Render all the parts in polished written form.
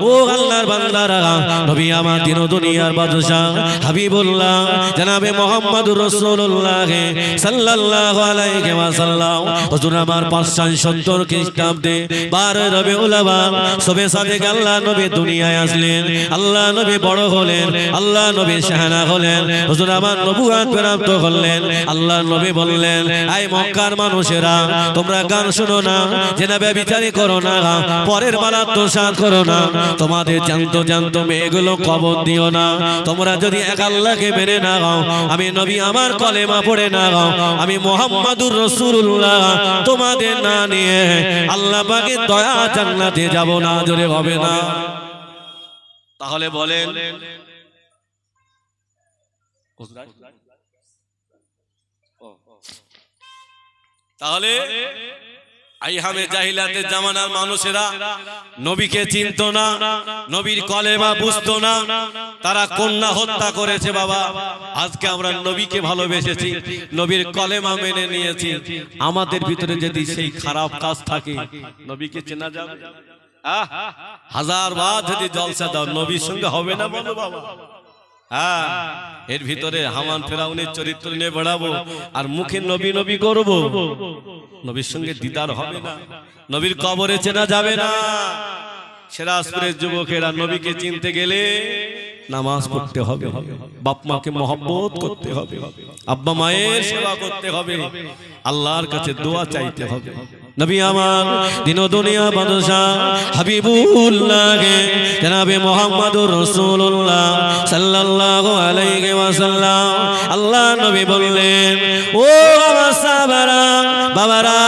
ও আল্লাহর বান্দারা নবী আমার দিন ও দুনিয়ার বাদশা হাবিবুল্লাহ জনাবে মুহাম্মদুর রাসূলুল্লাহ সাল্লাল্লাহু আলাইহি ওয়াসাল্লাম হুজুর আমার 570 খ্রিস্টাব্দে 12 রবিউল আউয়াল সবে সাদেক আল্লাহ নবী দুনিয়ায় আসলেন আল্লাহ নবী বড় হলেন আল্লাহ নবী শাহানা হলেন হুজুর আমার নবুয়ত প্রাপ্ত হলেন আল্লাহ নবী বললেন এই মক্কার মানুষেরা তোমরা গান শোনো না জেনা ব্যভিচারী করো না পরের বেলা আত্মসাৎ করো না তোমাদের জানত মেয়েগুলো কবর দিও না তোমরা যদি এক আল্লাহকে মেনে না গাও আমি নবী আমার কলেমা পড়ে না গাও আমি মুহাম্মাদুর রাসূলুল্লাহ তোমাদের না নিয়ে আল্লাহ পাকের দয়া জান্নাতে যাব না জোরে হবে না তাহলে বলেন তাহলে আইহামে জাহিলাতের জামানার মানুষেরা নবীকে চিনতো না নবীর কলেমা বুঝতো না তারা কন্যা হত্যা করেছে বাবা আজকে আমরা নবীকে ভালোবেসেছি নবীর কলেমা মেনে নিয়েছি আমাদের ভিতরে যদি সেই খারাপ কাজ থাকে নবীকে চেনা যাবে হাজার বার যদি জলসা দাও নবীর সঙ্গে হবে না বলো বাবা হ্যাঁ এর ভিতরে হামান ফেরাউনের চরিত্র নিয়ে বেড়াবো আর মুখে নবী নবী করবো নবীর সঙ্গে দিদার হবে না নবীর কবরে চেনা যাবে না সিরাজপুরের যুবকেরা নবীকে চিনতে গেলে নামাজ পড়তে হবে বাপ মাকে মহব্বত করতে হবে আব্বা মায়ের সেবা করতে হবে আল্লাহর কাছে দোয়া চাইতে হবে নবী আমার দিন ও দুনিয়া বাদশা হাবিবুল্লাহ জনাবে মুহাম্মদুর রাসূলুল্লাহ সাল্লাল্লাহু আলাইহি ওয়াসাল্লাম আল্লাহ নবী বললেন ও আমার সাহাবারা বাবারা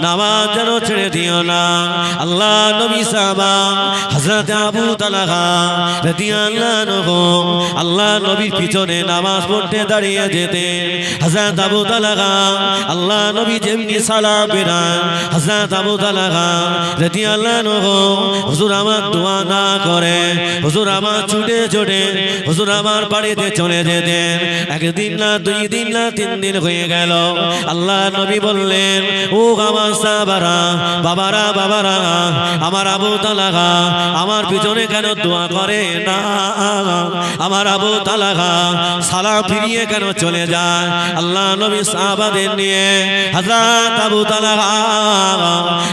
নামাজ যেন ছেড়ে দিও না আল্লাহ নবী সাহাবা হযরত আবু তালহা রাদিয়াল্লাহু আনহু আল্লাহ নবীর পিছনে নামাজ পড়তে দাঁড়িয়ে যেতেন হযরত আবু তালহা আল্লাহ নবী যেমনি সালাম ফেরান হযরত আবু তালহা রাদিয়াল্লাহু আনহু হুজুর আমার দোয়া না করে হুজুর আমার ছুটে হুজুর আমার বাড়িতে চলে যেতেন একদিন না দুই দিন না তিন দিন হয়ে গেল আল্লাহ নবী বললেন ও আমার সাহাবারা বাবারা আমার আবু তালহা আমার পিছনে কেন দোয়া করে না আমার আবু তালহা সালাম ফিরিয়ে কেন চলে যায় আল্লাহ নবী সাহাবাদের নিয়ে হযরত আবু তালহা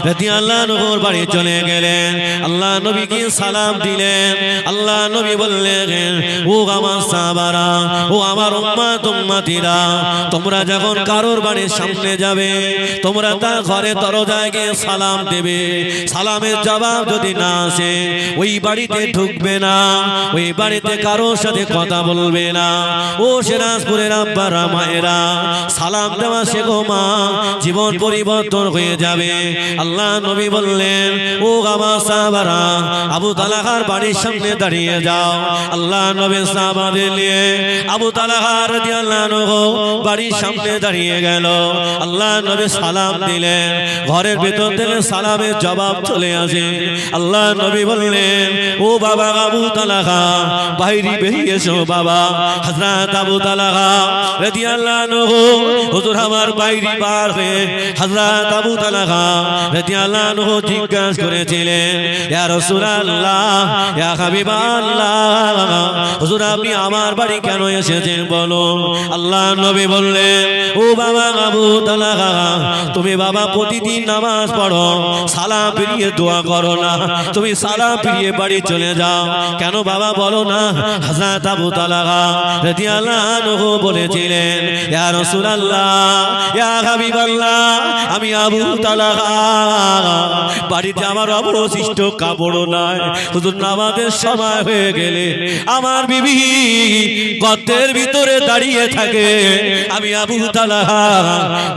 রাদিয়াল্লাহু আনহুর বাড়ি চলে গেলেন আল্লাহ নবীকে সালাম দিলেন আল্লাহ নবী বললেন ও আমার সাহাবারা ও আমার উম্মতিরা তোমরা যখন কারোর বাড়ির সামনে যাবে তোমরা তার ঘরে দরজায় গিয়ে সালাম দেবে সালামের জবাব যদি না আসে ওই বাড়িতে ঢুকবে না ওই বাড়িতে কারোর সাথে কথা বলবে না ও সিরাজপুরের আব্বারা মায়েরা সালাম দেওয়া শেখো মা জীবন পরিবর্তন হয়ে যাবে আল্লাহ নবী বললেন ও আমার সাহাবারা আবু তালহার বাড়ির সামনে দাঁড়িয়ে যাও আল্লাহ নবী সাহাবাদের নিয়ে আবু তালহা রাদিয়াল্লাহু আনহু বাড়ির সামনে দাঁড়িয়ে গেল আল্লাহ নবী সালাম দিলেন ঘরের ভিতর থেকে সালামের জবাব চলে আসে আল্লাহ নবী বললেন ও বাবা আবু তালহা বাইরে বেরিয়ে এসো বাবা হযরত আবু তালহা রাদিয়াল্লাহু আনহু হুজুর আমার বাইরে বার হয়ে হযরত আবু তালহা রাদিয়াল্লাহু আনহু জিজ্ঞাসা করেছিলেন ইয়া রাসূলুল্লাহ ইয়া হাবিবাল্লাহ হুজুর আপনি আমার বাড়ি কেন এসেছেন বলো আল্লাহ নবী বললেন ও বাবা আবু তালহা তুমি বাবা প্রতিদিন নামাজ পড়ো সালাম ফিরিয়ে দোয়া করো না তুমি সালাম ফিরিয়ে বাড়ি চলে যাও কেন বাবা বলো না হযরত আবু তালহা রাদিয়াল্লাহু আনহু বলেছিলেন ইয়া রাসূলুল্লাহ ইয়া হাবিবাল্লাহ আমি আবু তালহা বাড়িতে আমার অবশিষ্ট কাপড় নাই হুজুর নামাজের সময় হয়ে গেলে আমার বিবি গর্তের ভিতরে দাঁড়িয়ে থাকে আমি আবু তালহা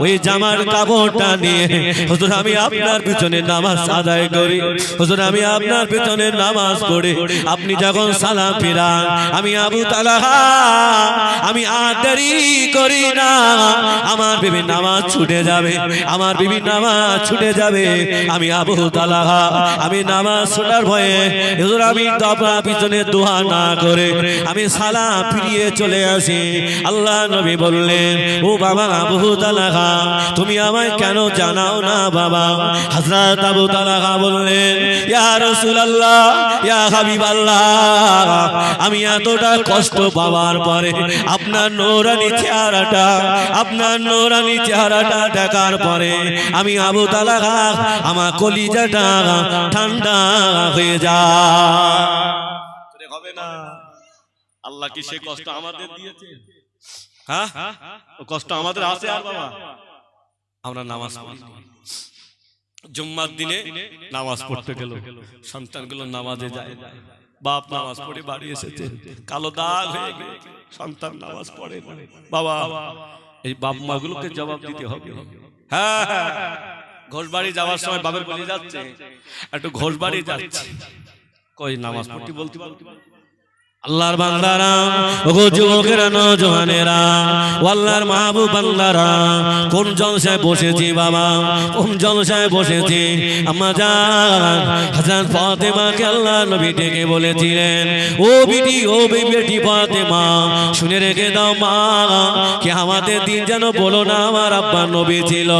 ওই জামার কাপড়টা নিয়ে হুজুর আমি আপনার পিছনে নামাজ আদায় করি হুজুর আমি আপনার পিছনে নামাজ পড়ি আপনি যখন সালাম ফিরান আমি আবু তালহা আমি আর দেরি করি না আমার বিবি নামাজ ছুটে যাবে আমার বিবি নামাজ ছুটে যাবে আমি আবু তালাহা আমি নামাজ ছোটার ভয়ে হুজুর আমি আপনার পিছনে দোয়া না করে আমি সালাম ফিরিয়ে চলে আসি। আল্লাহ নবী বললেন, ও বাবা আবু তালাহা তুমি আমায় কেন জানাও না বাবা? হযরত আবু তালাহা বললেন, ইয়া রাসূলুল্লাহ ইয়া হাবিবাল্লাহ, আমি এতটা কষ্ট পাওয়ার পরে আপনার নূরানি চেহারাটা দেখার পরে আমি আবু তালাহা আমার কলিজাটা ঠান্ডা হয়ে যায়। হবে না? আল্লাহ কি সে কষ্ট আমাদের দিয়েছে? হ্যাঁ, কষ্ট আমাদের আছে। আর বাবা আমরা নামাজ পড়ি, জুম্মার দিনে নামাজ পড়তে গেল, সন্তানগুলো নামাজে যায়, বাপ নামাজ পড়ে বাড়ি এসেছে, কালো দাগ হয়ে গেছে, সন্তান নামাজ পড়ে। বাবা এই বাপ মা গুলোকে জবাব দিতে হবে। হ্যাঁ, ঘোষ বাড়ি যাওয়ার সময় বাবার বলে যাচ্ছে, একটু ঘোষ বাড়ি যাচ্ছে, কই নামাজ পড়তে বলতে আল্লাহর বান্দারা, ওগো যুবকেরা, নওজওয়ানেরা, আল্লাহর মাহবুব বান্দারা, কোন জলসায় বসেছি বাবা, কোন জলসায় বসেছি। আম্মা জান হযরত ফাতেমাকে আল্লাহ নবী ডেকে বলেছিলেন, ও বিটি, ও বেটি ফাতেমা, শুনে রেখে দাও মা, কিয়ামতের দিন যেন বলো না আমার আব্বা নবী ছিল,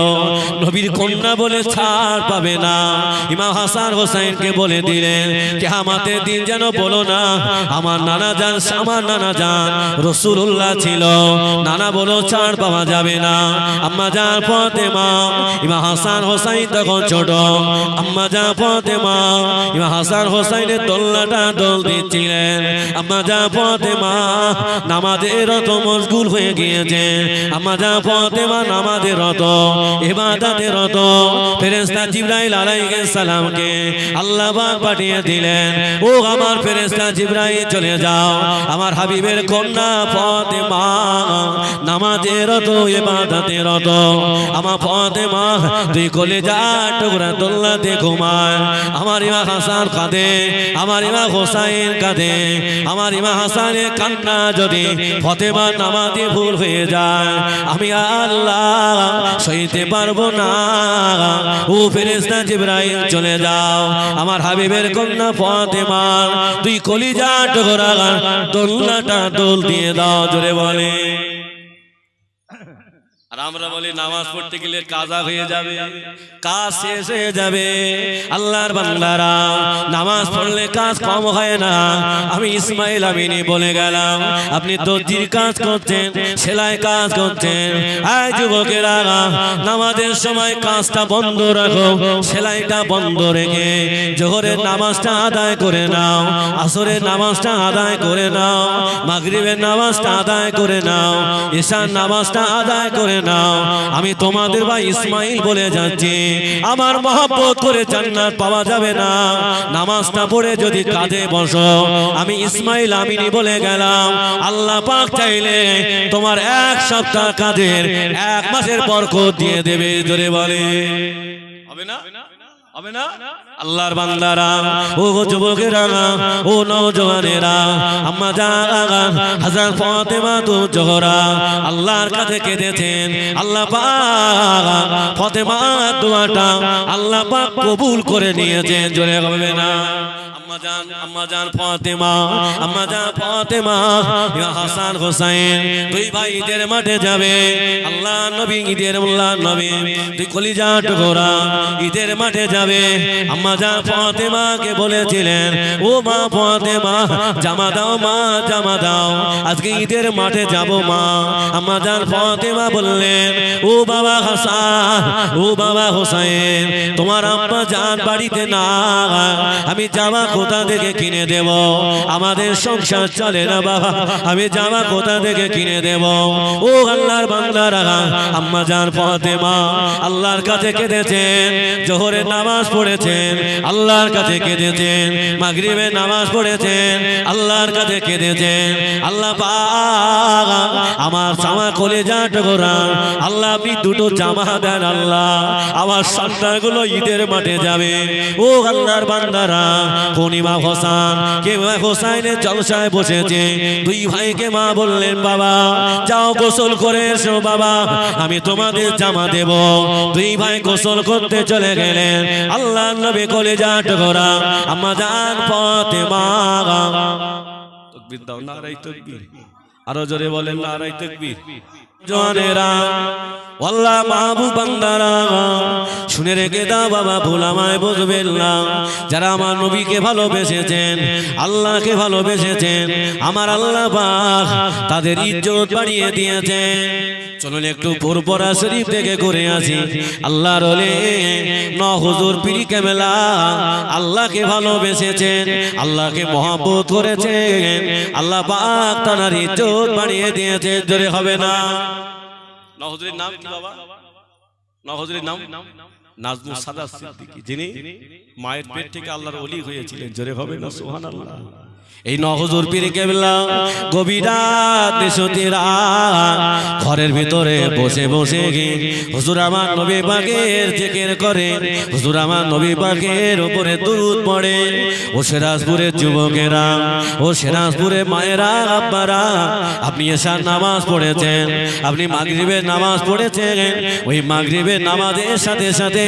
নবীর কন্যা বলে ছাড় পাবে না। ইমাম হাসান হোসেনকে বলে দিলেন, কিয়ামতের দিন যেন বলো না আমার নানা জান, আমার নানা জান রাসূলুল্লাহ ছিল, নানা বলো ছাড় পাওয়া যাবে না। আম্মা জান ফাতেমা, ইমাম হাসান হোসেন তখন ছোট, আম্মা জান ফাতেমা ইমাম হাসান হোসেনের দোলনাটা দোল দিচ্ছিলেন। আম্মা জান ফাতেমা নামাজের রত মশগুল হয়ে গিয়েছে, আম্মা জান ফাতেমা নামাজের রত, ইবাদতের রত। ফেরেশতা জিবরাইল আলাইহিস সালামকে আল্লাহ পাক পাঠিয়ে দিলেন, ও আমার ফেরেশতা জিবরাইল চলে যাও, আমার হাবিবের কন্যা ফাতেমা নামাজের রত, ইবাদতের রত। আমার ফাতেমা তুই কলিজা টুকরা দোলনাতে ঘুমায়, আমার ইমাম হাসান কাঁদে, আমার ইমাম হোসেন কাঁদে, আমার ইমাম হাসানের কান্না যদি ফাতেমা নামাজে ভুল হয়ে যায় আমি আল্লাহ সইতে পারবো না। ও ফেরেশতা জিবরাইল চলে যাও, আমার হাবিবের কন্যা ফাতেমা তুই কলিজা টুকরা দোলনাটা দোল দিয়ে দাও। জোরে বলে। আর আমরা বলি নামাজ পড়তে গেলে কাজা হয়ে যাবে, কাজ শেষ হয়ে যাবে। আল্লাহর বান্দারা, নামাজ পড়লে কাজ কম হয় না। আমি ইসমাইল আমিনী বলে গেলাম, আপনি দর্জির কাজ করছেন, সেলাই কাজ করছেন, এই যুবকেরা নামাজের সময় কাজটা বন্ধ রাখো, সেলাইটা বন্ধ রেখে জোহরের নামাজটা আদায় করে নাও, আসরের নামাজটা আদায় করে নাও, মাগরিবের নামাজটা আদায় করে নাও, ঈশার নামাজটা আদায় করে নাও। আমি তোমাদের ভাই ইসমাইল বলে যাচ্ছি, আমার মহব্বত করে জান্নাত পাওয়া যাবে না নামাজটা পড়ে যদি কাজে বসো। আমি ইসমাইল আমিনী বলে গেলাম, আল্লাহ পাক চাইলে তোমার এক সপ্তাহ কাজের 1 মাসের বরকত দিয়ে দেবে। জোরে বলে। হবে না? হবে না? আল্লাহর বান্দারা, ও যুবকেরা, ও নওজওয়ানেরা, আম্মা জান হযরত ফাতেমা তো জোহরা আল্লাহর কাছে কেঁদেছেন। আল্লাহ পাক ফাতেমার দোয়াটা আল্লাহ পাক কবুল করে নিয়েছেন। জোরে হবে না? আম্মা জান ফাতেমা, আম্মা জান ফাতেমা, ইয়া হাসান হোসেন দুই ভাই ঈদের মাঠে যাবে। আল্লাহ নবী ঈদের আল্লাহ নবী দুই কলিজা টুকরা ঈদের মাঠে যাবে। আম্মা জান ফাতেমাকে বলেছিলেন, ও মা ফাতেমা জামা দাও, মা জামা দাও, আজকে ঈদের মাঠে যাব মা। আম্মা জান ফাতেমা বললেন, ও বাবা হাসান, ও বাবা হোসেন, তোমার আম্মা জান বাড়িতে না, আমি জামা কোথা থেকে কিনে দেব? আমাদের সংসার চলে না বাবা, আমি জামা কোথা থেকে কিনে দেব? ও আল্লাহর বান্দারা, আম্মা জান ফাতেমা আল্লাহর কাছে কেঁদেছেন, জোহরের নামাজ পড়েছেন, আল্লাহর কাছে কেঁদেছেন, মাগরিবের নামাজ পড়েছেন, আল্লাহর কাছে কেঁদেছেন। আল্লাহ পাক আমার জামা কলিজা টুকরা আল্লাহ আপনি দুটো জামা দেন আল্লাহ, আমার সন্তানগুলো ঈদের মাঠে যাবে। ও আল্লাহর বান্দারা, কোন ইমাম হোসেন কে হোসেনের জলসায় বসেছে, দুই ভাইকে মা বললেন, বাবা যাও গোসল করে এসো বাবা, আমি তোমাদের জামা দেব। দুই ভাই গোসল করতে চলে গেলেন। আল্লাহ নবী কলেজা টুকরা আম্মা জান ফাতেমা। তাকবীর দাও, নারায়ে তাকবীর। আরো জোরে বলেন নারায়ে তাকবীর। জওয়ানেরা আল্লাহ মাহবুব বান্দারা শুনে রেখে দাও বাবা, ভুল আমায় বুঝবেন না। যারা আমার নবীকে ভালোবেসেছেন, আল্লাহকে ভালোবেসেছেন, আমার আল্লাহ পাক তাদের ইজ্জত বাড়িয়ে দিয়েছেন। চলুন একটু ফুরফুরা শরীফ থেকে ঘুরে আসি। আল্লাহর ওলি নওয়াজ হুজুর পীর কেবলা আল্লাহকে ভালোবেসেছেন, আল্লাহকে মহব্বত করেছেন, আল্লাহ পাক তার ইজ্জত বাড়িয়ে দিয়েছে। জোরে হবে না? নওয়াজ হুজুরের নাম কি বাবা? নওয়াজ হুজুরের নাম নাজমুস সাদাত সিদ্দিকী, যিনি মায়ের পেট থেকে আল্লাহর ওলি হয়েছিলেন। জোরে হবে না? সুবহানাল্লাহ। এই নওয়াজ হুজুর পীর কেবলা গভীর রাত নিশতিরা ঘরের ভিতরে বসে বসে হুজুর আমার নবী পাকের জিকির করে, হুজুর আমার নবী পাকের উপরে দুরূদ পড়ে। ও সিরাজপুরের যুবকেরা, ও সিরাজপুরের মায়েরা, আব্বারা, আপনি এশার নামাজ পড়েছেন, আপনি মাগরিবের নামাজ পড়েছেন। ওই মাগরিবের নামাজের সাথে সাথে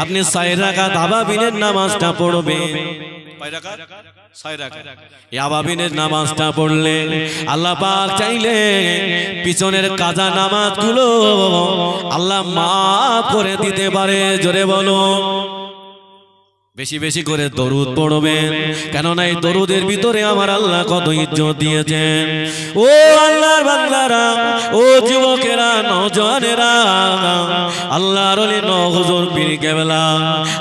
আপনি 6 রাকাত আবাবিনের নামাজটা পড়বেন। কয় রাকাত? 6 রাকাত। এই আবাবিনের নামাজটা পড়লে আল্লাহ পাক চাইলে পিছনের কাজা নামাজগুলো আল্লাহ মাফ করে দিতে পারে। জোরে বলো। বেশি বেশি করে দরুদ পড়বেন, কেননা এই দরুদের ভিতরে আমার আল্লাহ কত ইজ্জত দিয়েছেন। ও আল্লাহর বান্দারা, ও যুবকেরা, নওজওয়ানেরা, আল্লাহর ওলি নওয়াজ হুজুর পীর কেবলা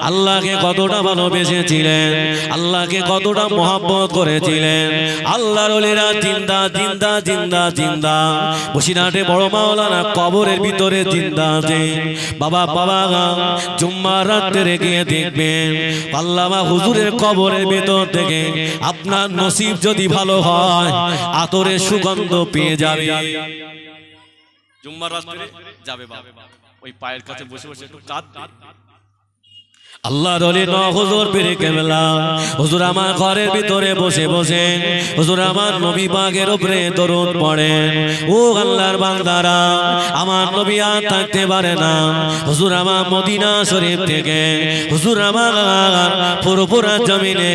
আল্লাহকে কতটা ভালোবেসেছিলেন, আল্লাহকে কতটা মহব্বত করেছিলেন। আল্লাহর ওলিরা জিন্দা জিন্দা জিন্দা জিন্দা বসিরহাটে বড় মাওলানা কবরের ভিতরে জিন্দা আছে। বাবা বাবা জুম্মার রাতে গিয়ে দেখবেন আল্লামা হুজুরের কবরের ভিতর থেকে আপনার নসিব যদি ভালো হয় আতরের সুগন্ধ পেয়ে যাবে। জুম্মার রাতে যাবে বাবা, ওই পায়ের কাছে বসে বসে একটু কাঁদবে। আল্লাহর ওলি নওয়াজ হুজুর পীর কেবলা হুজুর আমার ঘরের ভিতরে বসে বসে হুজুর আমার নবী পাকের উপরে দরুদ পড়েন। ও আল্লাহর বান্দারা, আমার নবী আর থাকতে পারে না। হুজুর আমার মদিনা শরীফ থেকে হুজুর আমার পুরোপুরা জমিনে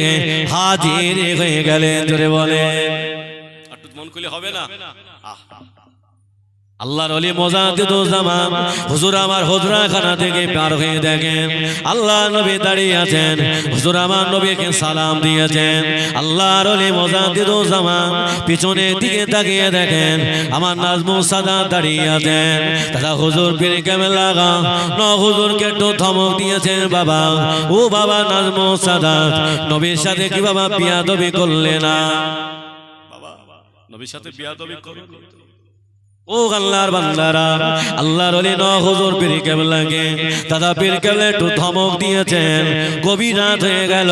হাজির হয়ে গেলেন। জোরে বলে, একটু মন খুলে হবে না? আল্লাহর ওলি মুজাদ্দিদুজ্জামান হুজুর আমার হুজরাখানা থেকে পার হয়ে দেখেন আল্লাহ নবী দাঁড়িয়ে আছেন। হুজুর আমার নবীকে সালাম দিয়েছেন। আল্লাহর ওলি মুজাদ্দিদুজ্জামান পিছনের দিকে তাকিয়ে দেখেন আমার নাজমুস সাদাত দাঁড়িয়ে আছেন। তারা হুজুর পীর কেবলা নওয়াজ হুজুরকে একটু ধমক দিয়েছেন, বাবা ও বাবা নাজমুস সাদাত, নবীর সাথে কি বাবা বিয়াদবি করলে না? বাবা নবীর সাথে বিয়াদবি করলে? ও আল্লাহর বান্দারা, আল্লাহর ওলি নওয়াজ হুজুর পীর কেবলাকে দাদা পীর কেবলা একটু ধমক দিয়েছেন। গভীর রাত হয়ে গেল,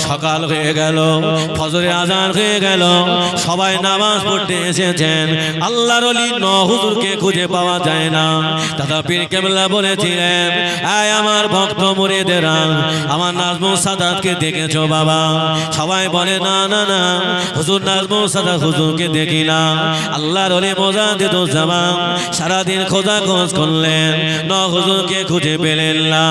সকাল হয়ে গেল, ফজরের আজান হয়ে গেল, সবাই নামাজ পড়তে এসেছেন। আল্লাহর ওলি নওয়াজ হুজুরকে খুঁজে পাওয়া যায় না। দাদা পীর কেবলা বলেছিলেন, আয় আমার ভক্ত মুরিদেরা, আমার নাজমুস সাদাতকে দেখেছো বাবা? সবাই বলে না না না, হুজুর নাজমুস সাদাত হুজুরকে দেখি না। আল্লাহর ওলি মুজাদ্দিদ সারাদিন খোঁজা খোঁজ করলেন, নওয়াজ হুজুরকে খুঁজে পেলেন না।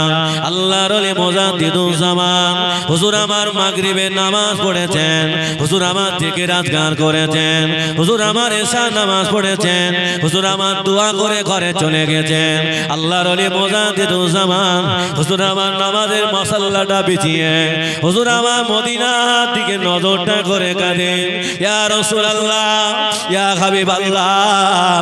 আল্লাহর ওলি মুজাদ্দিদুজ্জামান হুজুর আমার মাগরিবের নামাজ পড়েছেন, হুজুর আমার জিকির আজকার করেছেন, হুজুর আমার এশার নামাজ পড়েছেন, হুজুর আমার দোয়া করে ঘরে চলে গেছেন। আল্লাহর ওলি মুজাদ্দিদুজ্জামান হুজুর আমার নামাজের মশাল্লাটা বিছিয়ে হুজুর আমার মদিনার দিকে নজরটা করে কাঁদে, ইয়া রাসূলুল্লাহ, ইয়া হাবিবাল্লাহ,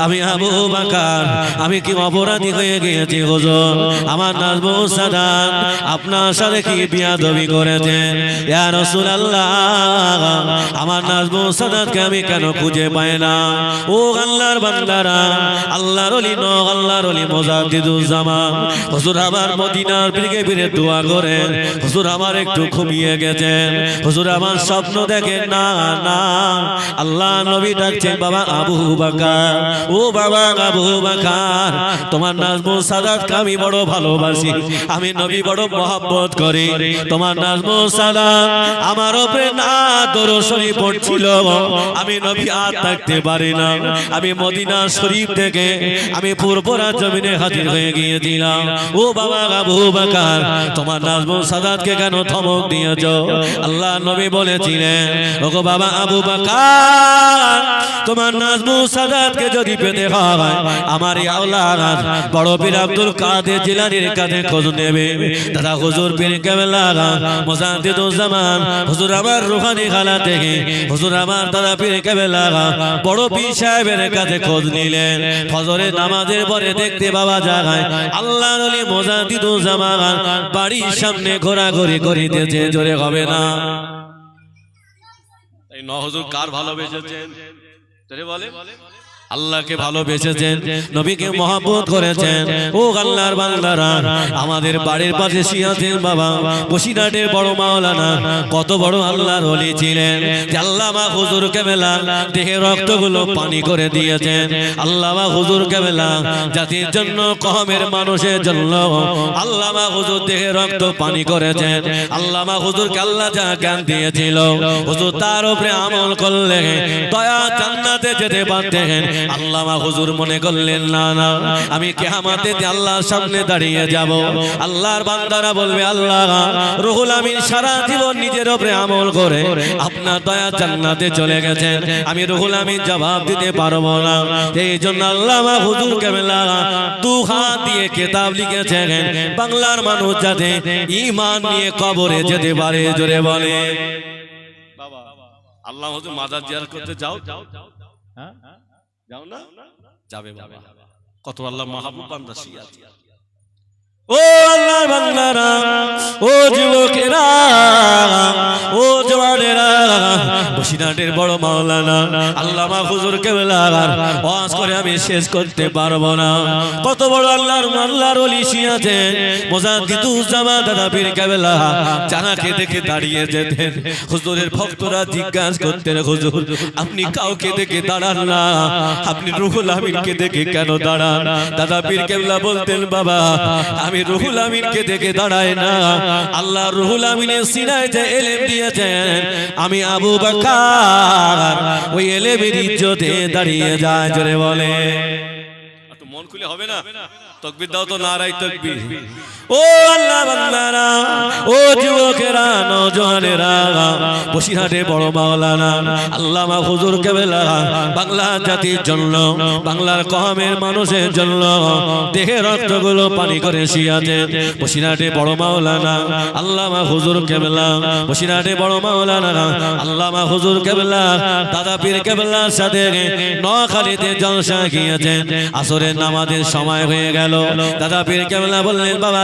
আমি আবু বকর, আমি কি অপরাধী হয়ে গিয়েছি হুজুর? আমার নাজমুস সাদাত আপনার সাথে কি বিয়াদবি করেছেন? ইয়া রাসূলুল্লাহ, আমার নাজমুস সাদাতকে আমি কেন খুঁজে পাই না? ও আল্লাহর বান্দারা, আল্লাহর ওলি আল্লাহর ওলি মুজাদ্দিদুজ্জামান হুজুর আমার মদিনার দিকে ফিরে দোয়া করেন, হুজুর আমার একটু ঘুমিয়ে গেছেন, হুজুর আমার স্বপ্ন দেখেন না না। আল্লাহ নবী ডাকছেন, বাবা আবু বকর, বাকার, ও বাবা আবু বাকার, তোমার নাজমুল সাদাতকে আমি বড় ভালোবাসি, আমি নবী বড় মহব্বত করি। তোমার নাজমুল সাদাত আমার উপরে না দরুদ শরীফ পড়ছিল, আমি নবী আর থাকতে পারি না। আমি মদিনা শরীফ থেকে আমি পুরপুরা জমিনে হাজির হয়ে গিয়েছিলাম। ও বাবা আবু বাকার, তোমার নাজমুল সাদাতকে কেন ধমক দিয়েছ? আল্লাহ নবী বলেছিলেন, ওগো বাবা আবু বাকার, তোমার নাজমুল সাদাতকে যদি পেতে হয় আমার এই আওলাদ বড় পীর আব্দুল কাদের জিলানীর কাছে খোঁজ নেবে। দাদা হুজুর পীর কেবলা মুজাদ্দিদুজ্জামান হুজুর আমার রুহানি খালা থেকে হুজুর আমার দাদা পীর কেবলা বড় পীর সাহেবের কাছে খোঁজ নিলেন। ফজরের নামাজের পরে দেখতে বাবা যায় আল্লাহর ওলি মুজাদ্দিদুজ্জামান বাড়ির সামনে ঘোরাঘুরি করিতেছে। জোরে হবে না? এই ন হুজুর কার ভালোবেসেছেন? জোরে বলে। আল্লাহকে ভালোবেসেছেন, নবীকে মহব্বত করেছেন। ও আল্লাহর বান্দারা, আমাদের বাড়ির পাশে শিয়াছেন বাবা বসিরহাটের বড় মাওলানা, কত বড় আল্লাহর ওলি ছিলেন। আল্লামা হুজুর কেবলা দেহে রক্তগুলো পানি করে দিয়েছেন। আল্লামা হুজুর কেবলা জাতির জন্য, কওমের মানুষের জন্য আল্লামা হুজুর দেহে রক্ত পানি করেছেন। আল্লামা হুজুরকে আল্লাহ যা জ্ঞান দিয়েছিল, হুজুর তার উপরে আমল করলে দয়া জান্নাতে যেতে পারতেন। আল্লামা হুজুর মনে করলেন, না না, আমি কিয়ামতে আল্লাহর সামনে দাঁড়িয়ে যাব। আল্লাহর বান্দারা বলবে, আল্লাহ রুহুল আমিন সারা জীবন নিজের উপরে আমল করে আপনার দয়া জান্নাতে চলে গেছেন, আমি রুহুল আমিন জবাব দিতে পারবো না। এই জন্য আল্লামা হুজুর কেবলা দু হাত দিয়ে কিতাব লিখেছেন, বাংলার মানুষ যাতে ঈমান নিয়ে কবরে যেতে পারে। জোরে বলে বাবা। আল্লাহ হুজুর মাজার জিয়ারত করতে যাও? হ্যাঁ, যাও না? যাবে বাবা। কত আল্লাহ মাহবুব বান্দা শিয়াছে। ও আল্লাহর বান্দারা, ও যুবকেরা, ও জওয়ানেরা, বসিরহাটের বড় মাওলানা আল্লামা হুজুর কেবলার ওয়াজ করে আমি শেষ করতে পারবো না। কত বড় আল্লাহর ওলি শিয়াছেন মুজাদ্দিদুজ্জামান দাদা পীর কেবলা, জানাকে দেখে দাঁড়িয়ে যেতেন। হুজুরের ভক্তরা জিজ্ঞাসা করতেন, হুজুর আপনি কাউকে দেখে দাঁড়ান না, আপনি রুহুল আমিনকে দেখে কেন দাঁড়ান? দাদা পীর কেবলা বলতেন, বাবা আমি রুহুল আমিনকে দেখে দাঁড়াই না, আল্লাহ রুহুল আমিনের সিনায় যে ইলম দিয়েছেন, আমি আবু বকর ওই ইলমের ইজ্জতে দাঁড়িয়ে যায়। জোরে বলে। একটু মন খুলে হবে না? তাকবীর দাও তো, নারাই তাকবীর। ও আল্লাহ বান্দারা, ও যুবকেরা, নওজওয়ানেরা, বসিরহাটে বড় মাওলানা আল্লামা হুজুর কেবলা বাংলা জাতির জন্য, বাংলার কওমের মানুষের জন্য দেহে রক্তগুলো পানি করে শিয়াছেন। বসিরহাটে বড় মাওলানা আল্লামা হুজুর কেবলা, বসিরহাটে বড় মাওলানা আল্লামা হুজুর কেবলা দাদা পীর কেবলার সাথে নোয়াখালীতে জলসা গিয়েছেন। আসরের নামাজের সময় হয়ে গেল। দাদা পীর কেবলা বললেন, বাবা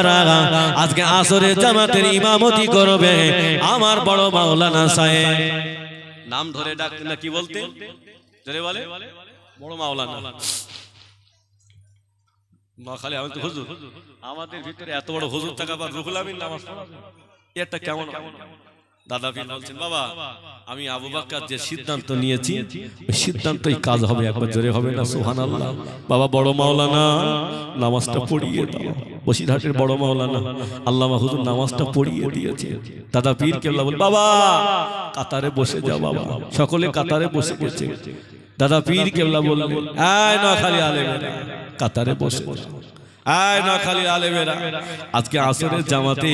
আজকে আসরের জামাতের ইমামতি করবে আমার বড় মাওলানা সাহেব। নাম ধরে ডাকতেন না, কি বলতেন? জোরে বলে। বড় মাওলানা নোয়াখালী। আমি তো হুজুর, আমাদের ভিতরে এত বড় হুজুর থাকা, আবার রুহুল আমিন নামাজ পড়া, এটা কেমন? দাদা পীর বলছেন, বাবা আমি আবু বকর যে সিদ্ধান্ত নিয়েছি ওই সিদ্ধান্তই কাজ হবে। একবার জোরে হবে না সুবহানাল্লাহ? বাবা বড় মাওলানা নামাজটা পড়িয়ে দাও। বসিরহাটের বড় মাওলানা আল্লামা হুজুর নামাজটা পড়িয়ে দিয়েছে। দাদা পীর কেবলা বল, বাবা কাতারে বসে যাও। বাবা সকলে কাতারে বসে গেছে। দাদা পীর কেবলা বললেন, আয় নোয়াখালী আলেমেরা কাতারে বসে যাও। আয় নোয়াখালী আলেমেরা, আজকে আসরের জামাতে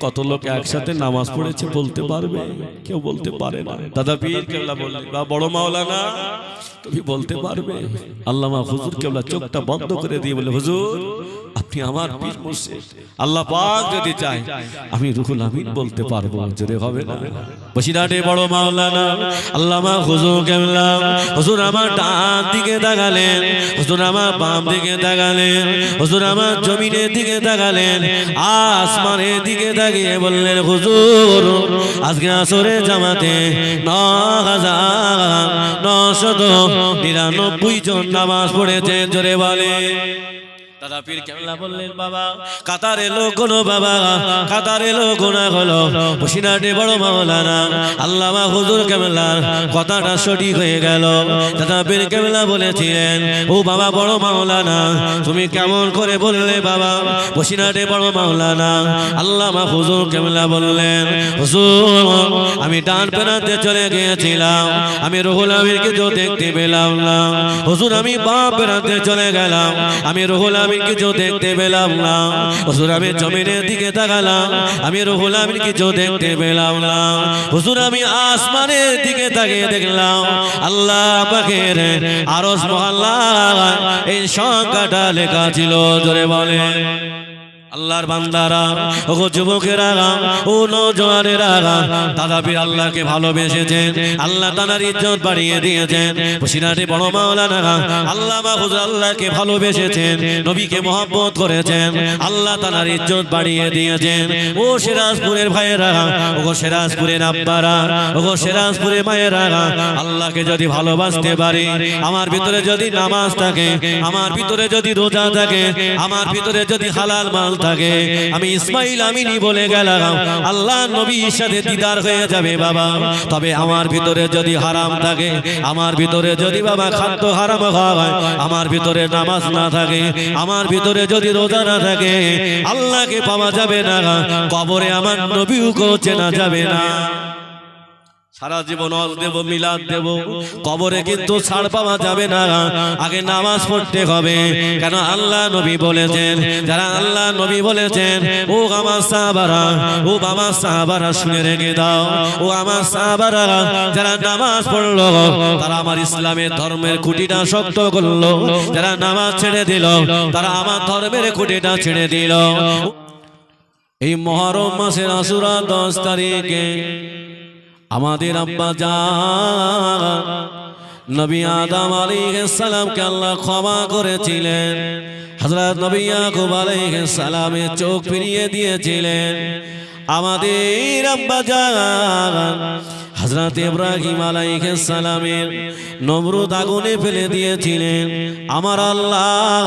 কত লোক একসাথে নামাজ পড়েছে বলতে পারবে? কেউ বলতে পারে না। দাদা পীর কেবলা বললেন, বা বড় মাওলানা তুমি বলতে পারবে? আল্লামা হুজুর কেবলা চোখটা বন্ধ করে দিয়ে বলে, হুজুর আপনি আমার পীর মুর্শিদ, আল্লাহ পাক যদি চায় আমি রুহুল আমিন বলতে পারবো। জোরে হবে না? বসিরহাটে বড় মাওলানা আল্লামা হুজুর কেবলা, হুজুর আমার ডান দিকে তাকালেন, হুজুর আমার বাম দিকে তাকালেন, হুজুর আমার জমিনের দিকে তাকালেন, আসমানের দিকে তাকিয়ে বললেন, হুজুর আজকে আসরের জামাতে ৯,৯৯৯ জন নামাজ পড়েছেন। জোরে বলে। দাদা পীর কেবলা বললেন বাবা কাতার এলো কোন বাবা কাতার এলো গোনা হলো বসিরহাটে বড় মাওলানা আল্লামা হুজুর কেবলার কথাটা সঠিক হয়ে গেল। দাদা পীর কেবলা বলেছিলেন ও বাবা বড় মাওলানা তুমি কেমন করে বললে বাবা বসিরহাটে বড় মাওলানা? আল্লামা হুজুর কেবলা বললেন হুজুর আমি ডান পেরাতে চলে গিয়েছিলাম আমি রুহুল আমিনকে তো দেখতে পেলাম না। হুজুর আমি বাম পেরাতে চলে গেলাম আমি রুহুল আমিনকে তো দেখতে পেলাম না। হুজুর আমি জমিনের দিকে তাকালাম আমি রুহুল আমিনকে তো দেখতে পেলাম না। হুজুর আমি আসমানের দিকে তাকিয়ে দেখলাম আল্লাহ পাকের আরশ মহল্লা এই সংখ্যাটা লেখা ছিল। জোরে বলে আল্লাহর বান্দারা ও যুবকেরা ও নওজওয়ানেরা দাদা পীর আল্লাহকে ভালোবেসেছেন আল্লাহ তাআলার ইজ্জত বাড়িয়ে দিয়েছেন। বসিরহাটে বড় মাওলানা আল্লামা হুজুর আল্লাহকে ভালোবেসেছেন নবীকে মহব্বত করেছেন আল্লাহ তাআলার ইজ্জত বাড়িয়ে দিয়েছেন। ও সিরাজপুরের ভাইয়েরা ও সিরাজপুরের আব্বারা ও সিরাজপুরের মায়েরা আল্লাহকে যদি ভালোবাসতে পারি আমার ভিতরে যদি নামাজ থাকে আমার ভিতরে যদি রোজা থাকে আমার ভিতরে যদি হালাল মাল থাকে আমি ইসমাইল আমিনী বলে গেলাম আল্লাহ নবীর সাথে দিদার হয়ে যাবে বাবা। তবে আমার ভিতরে যদি হারাম থাকে আমার ভিতরে যদি বাবা খাদ্য হারাম হয় আমার ভিতরে নামাজ না থাকে আমার ভিতরে যদি রোজা না থাকে আল্লাহকে পাওয়া যাবে না কবরে আমার নবীকে চেনা যাবে না। সারা জীবন হজ দেব মিলাদ দেব কবরে কিন্তু ছাড় পাওয়া যাবে না আগে নামাজ পড়তে হবে। কেন আল্লাহ নবী বলেছেন যারা আল্লাহ নবী বলেছেন ও আমার সাহাবারা ও আমার সাহাবারা শুনে রেখে দাও ও আমার সাহাবারা যারা নামাজ পড়লো তারা আমার ইসলামের ধর্মের খুঁটিটা শক্ত করলো যারা নামাজ ছেড়ে দিল তারা আমার ধর্মের খুঁটিটা ছেড়ে দিল। এই মুহররম মাসের আশুরা 10 তারিখে আমাদের আব্বা জান নবী আদম আলাইহিস সালামকে আল্লাহ ক্ষমা করেছিলেন হযরত নবী ইয়াকুব আলাইহিস সালামের চোখ ফিরিয়ে দিয়েছিলেন। আমাদের আব্বা জান হযরত ইব্রাহিম আলাইহিস সালামের নমরুদ আগুনে ফেলে দিয়েছিলেন আমার আল্লাহ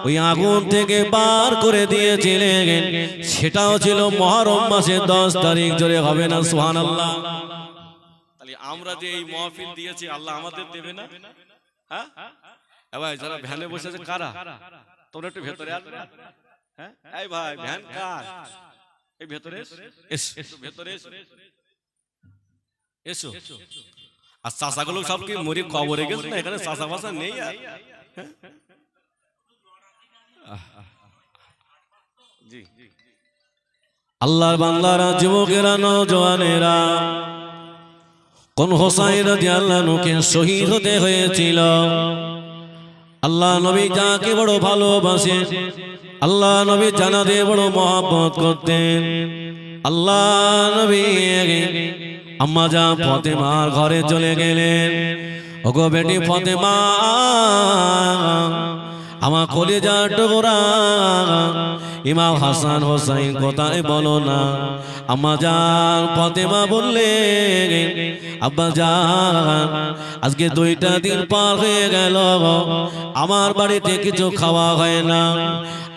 ওই আগুন থেকে বার করে দিয়েছিলেন সেটাও ছিল মুহররম মাসের 10 তারিখ। জোরে হবে না সুবহানাল্লাহ? তাহলে আমরা যে এই মাহফিল দিয়েছি আল্লাহ আমাদের দেবে না? হ্যাঁ ভাই যারা ভ্যানে বসে আছে কারা তোমরা একটু ভেতরে আসবে। হ্যাঁ এই ভাই ভ্যান কার এই ভেতরে এসো ভেতরে এসো এসো। আর চাচাগুলো সব কি মরি কবরে গেছে না এখানে চাচা বাসা নেই আর জি আল্লাহর বান্দারা যুবকেরা নওজওয়ানেরা কোন হোসাইন রাদিয়াল্লাহু আনহুকে শহীদ হতে হয়েছিল। আল্লাহ নবী যাকে বড় ভালোবাসে আল্লাহ নবী জানাতে বড় মহব্বত করতেন। আল্লাহ নবী আম্মা জান ফাতেমার ঘরে চলে গেলেন। ওগো বেটি ফাতেমা আমার কলিজার টুকরা ইমাম হাসান হোসেন কোথায় বলো না? আম্মা জান ফাতেমা বললেন আব্বা জান আজকে 2টা দিন পার হয়ে গেল আমার বাড়িতে কিছু খাওয়া হয় না।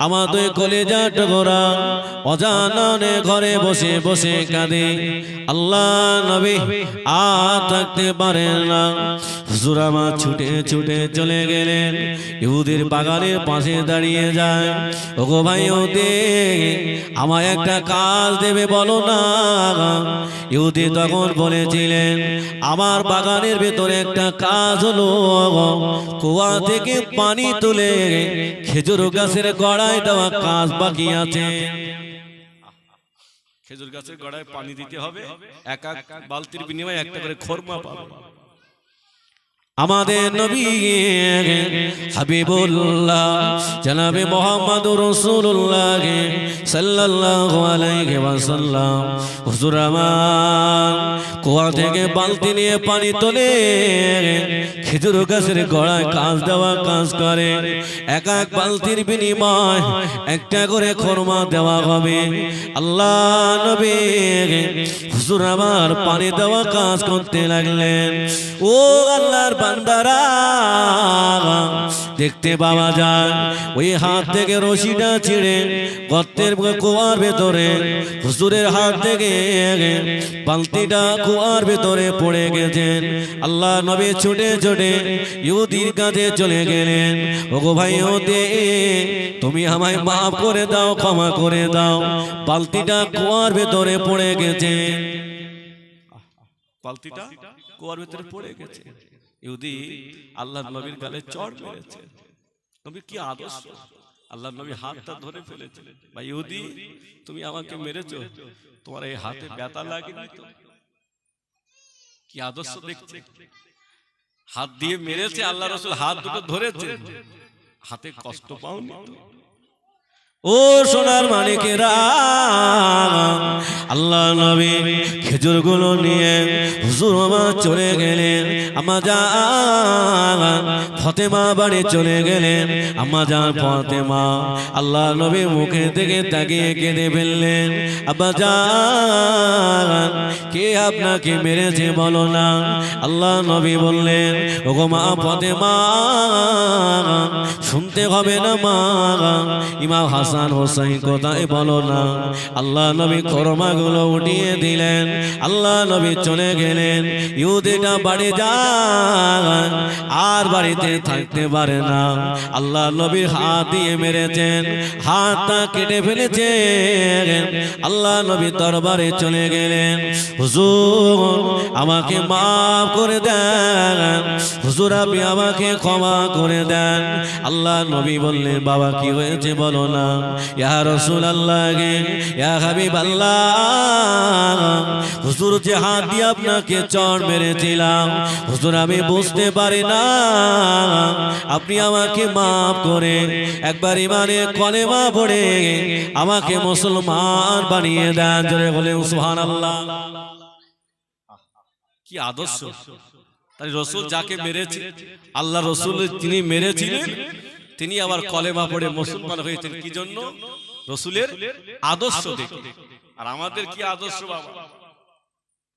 আমার 2 কলিজার টুকরা অজানানে ঘরে বসে বসে কাঁদে। আল্লাহ নবী আর থাকতে পারেন না হুজুর আমার ছুটে ছুটে চলে গেলেন ইহুদির বাগানের পাশে দাঁড়িয়ে যায়। ওগো ভাই ওদে আমায় একটা কাজ দেবে বলো না? ইহুদি তখন বলেছিলেন আমার বাগানের ভেতরে একটা কাজ হলো কুয়া থেকে পানি তুলে খেজুর গাছের গোড়ায় দেওয়া কাজ বাকি আছে। খেজুর গাছের গোড়ায় পানি দিতে হবে এক এক বালতির বিনিময়ে একটা করে খরমা পাবে। আমাদের নবী হাবিবুল্লাহ জনাবে মুহাম্মদুর রাসূলুল্লাহ সাল্লাল্লাহু আলাইহি ওয়াসাল্লাম হুজুর আমার কুয়া থেকে বালতি নিয়ে পানি তোলে খেজুর গাছের গোড়ায় কাজ দেওয়া কাজ করে। এক এক বালতির বিনিময় একটা করে খরমা দেওয়া হবে। আল্লাহ নবী হুজুর আমার পানি দেওয়া কাজ করতে লাগলেন। ও আল্লাহর বান্দারা দেখতে পাওয়া যায় ওই হাত থেকে রশিটা ছিঁড়ে গর্তের কুয়ার ভেতরে হুজুরের হাত থেকে বালতিটা কুয়ার ভেতরে পড়ে গেছেন। আল্লাহ নবী ছুটে ছুটে ইহুদির কাছে চলে গেলেন, ওগো ভাই ইহুদি, তুমি আমায় মাফ করে দাও, ক্ষমা করে দাও, বালতিটা কুয়ার ভেতরে পড়ে গেছে। বালতিটা কুয়ার ভেতরে পড়ে গেছে। ইহুদি আল্লাহর নবীর গালে চড় মেরেছে। নবী কি আদর্শ, আল্লাহর নবী হাতটা ধরে ফেলেছিলেন। ভাই ইহুদি, তুমি আমাকে মেরেছো, তোমার এই হাতে ব্যথা লাগেনি তো? কি আদর্শ দেখছে, হাত দিয়ে মেরেছে, আল্লাহ রাসূল হাত দুটো ধরেছে, হাতে কষ্ট পাওনি তো? ও সোনার মানিকেরা, আল্লাহ নবী খেজুর গুলো নিয়ে হুজুর বাবা চলে গেলেন। আম্মা জান ফাতেমা বাড়ি চলে গেলেন। আম্মা জান ফাতেমা আল্লাহ নবী মুখে থেকে তাকিয়ে কেঁদে ফেললেন। আব্বা জান, কে আপনাকে মেরেছে বলো না? আল্লাহ নবী বললেন, ওগো মা ফাতেমা, শুনতে হবে না মা, ইমাম হাসান হোসেন কোথায় বলো না? আল্লাহ নবী খরমাগুলো উঠিয়ে দিলেন। আল্লাহ নবী চলে গেলেন। ইহুদিটা বাড়ি যান, আর বাড়িতে থাকতে পারে না। আল্লাহ নবীর হাত দিয়ে মেরেছেন, হাতটা কেটে ফেলেছেন। আল্লাহ নবী দরবারে চলে গেলেন, হুজুর আমাকে মাফ করে দেন, হুজুর আপনি আমাকে ক্ষমা করে দেন। আল্লাহ নবী বললেন, বাবা কি হয়েছে বলো না? ইয়া রাসূলুল্লাহ, ইয়া হাবিবাল্লাহ, হুজুর যে হাত দিয়ে আপনাকে চড় মেরেছিলাম, হুজুর আমি বুঝতে পারি না, আপনি আমাকে মাফ করে একবার ইমানে কলেমা পড়ে আমাকে মুসলমান বানিয়ে দেন। জোরে বলে সুবহানাল্লাহ। কি আদর্শ! তাই রাসূল যাকে মেরেছে, আল্লাহ রাসূল তিনি মেরেছিলেন, তিনি আবার কলেমা পড়ে মুসলমান হয়েছেন। কি জন্য? রাসূলের আদর্শ দেখে। আর আমাদের কি আদর্শ বাবা!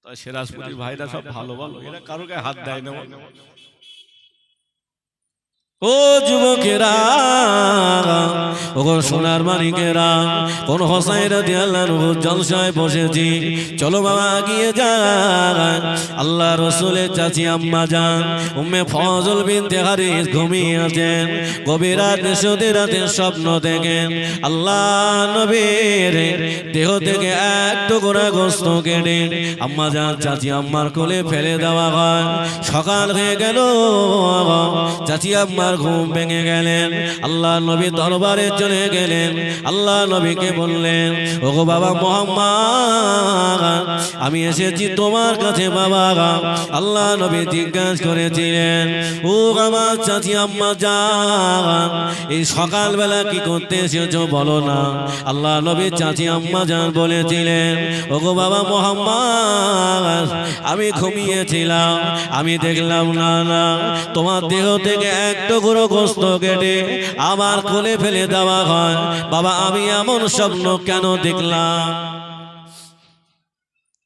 তাই সিরাজপুরের ভাইরা সব ভালো ভালো, এরা কারো গায়ে হাত দেয় না। ও যুবকেরা, ও সোনার মানিকেরা, কোন হোসাইন রাদিয়াল্লাহু আনহু জলসায় বসেছি, চলো বাবা এগিয়ে যান। আল্লাহ রাসূলের চাচি আম্মা জান উম্মে ফজল বিনতে হারিস ঘুমিয়ে আছেন। গভীর রাতে সদের রাতে স্বপ্ন দেখেন আল্লাহ নবীর দেহ থেকে এক টুকরা গোশত কেটে আম্মা জান চাচি আম্মার কোলে ফেলে দেওয়া হয়। সকাল হয়ে গেল, চাচি আম্মা ঘুম ভেঙে গেলেন। আল্লাহ নবী দরবারে চলে গেলেন। আল্লাহ নবীকে বললেন, ওগো বাবা মুহাম্মদ, আমি এসেছি তোমার কাছে বাবা। আল্লাহ নবী জিজ্ঞাসা করেছিলেন, ও আমার চাচি আম্মা জান, এই সকালবেলা কি করতে এসেছো বলো না? আল্লাহ নবী চাচি আম্মা জান বলেছিলেন, ওগো বাবা মুহাম্মদ, আমি ঘুমিয়েছিলাম, আমি দেখলাম না না তোমার দেহ থেকে একটু টুকরো গোশত কেটে আমার কোলে ফেলে দেওয়া হয়। বাবা আমি এমন স্বপ্ন কেন দেখলাম?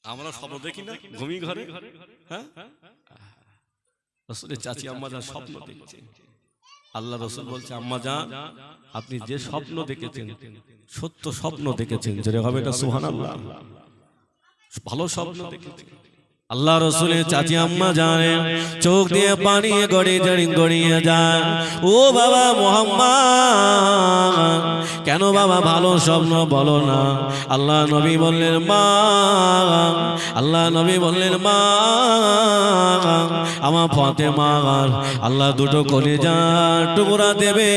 আমরা স্বপ্ন দেখি না ঘুমি ঘরে? হ্যাঁ, রাসূলের চাচি আম্মা জান স্বপ্ন দেখছে। আল্লাহ রাসূল বলছে, আম্মা জান আপনি যে স্বপ্ন দেখেছেন সত্য স্বপ্ন দেখেছেন। যেটা হবে এটা সুবহানাল্লাহ, ভালো স্বপ্ন দেখেছেন। আল্লাহ রাসূলের চাচি আম্মা জানেন চোখ দিয়ে পানি গড়িয়ে যায়। ও বাবা মুহাম্মদ, কেন বাবা ভালো স্বপ্ন বলো না? আল্লাহ নবী বললেন মা, আল্লাহ নবী বললেন মা, আমার ফাতেমা আল্লাহ দুটো কলিজার টুকরা দেবে,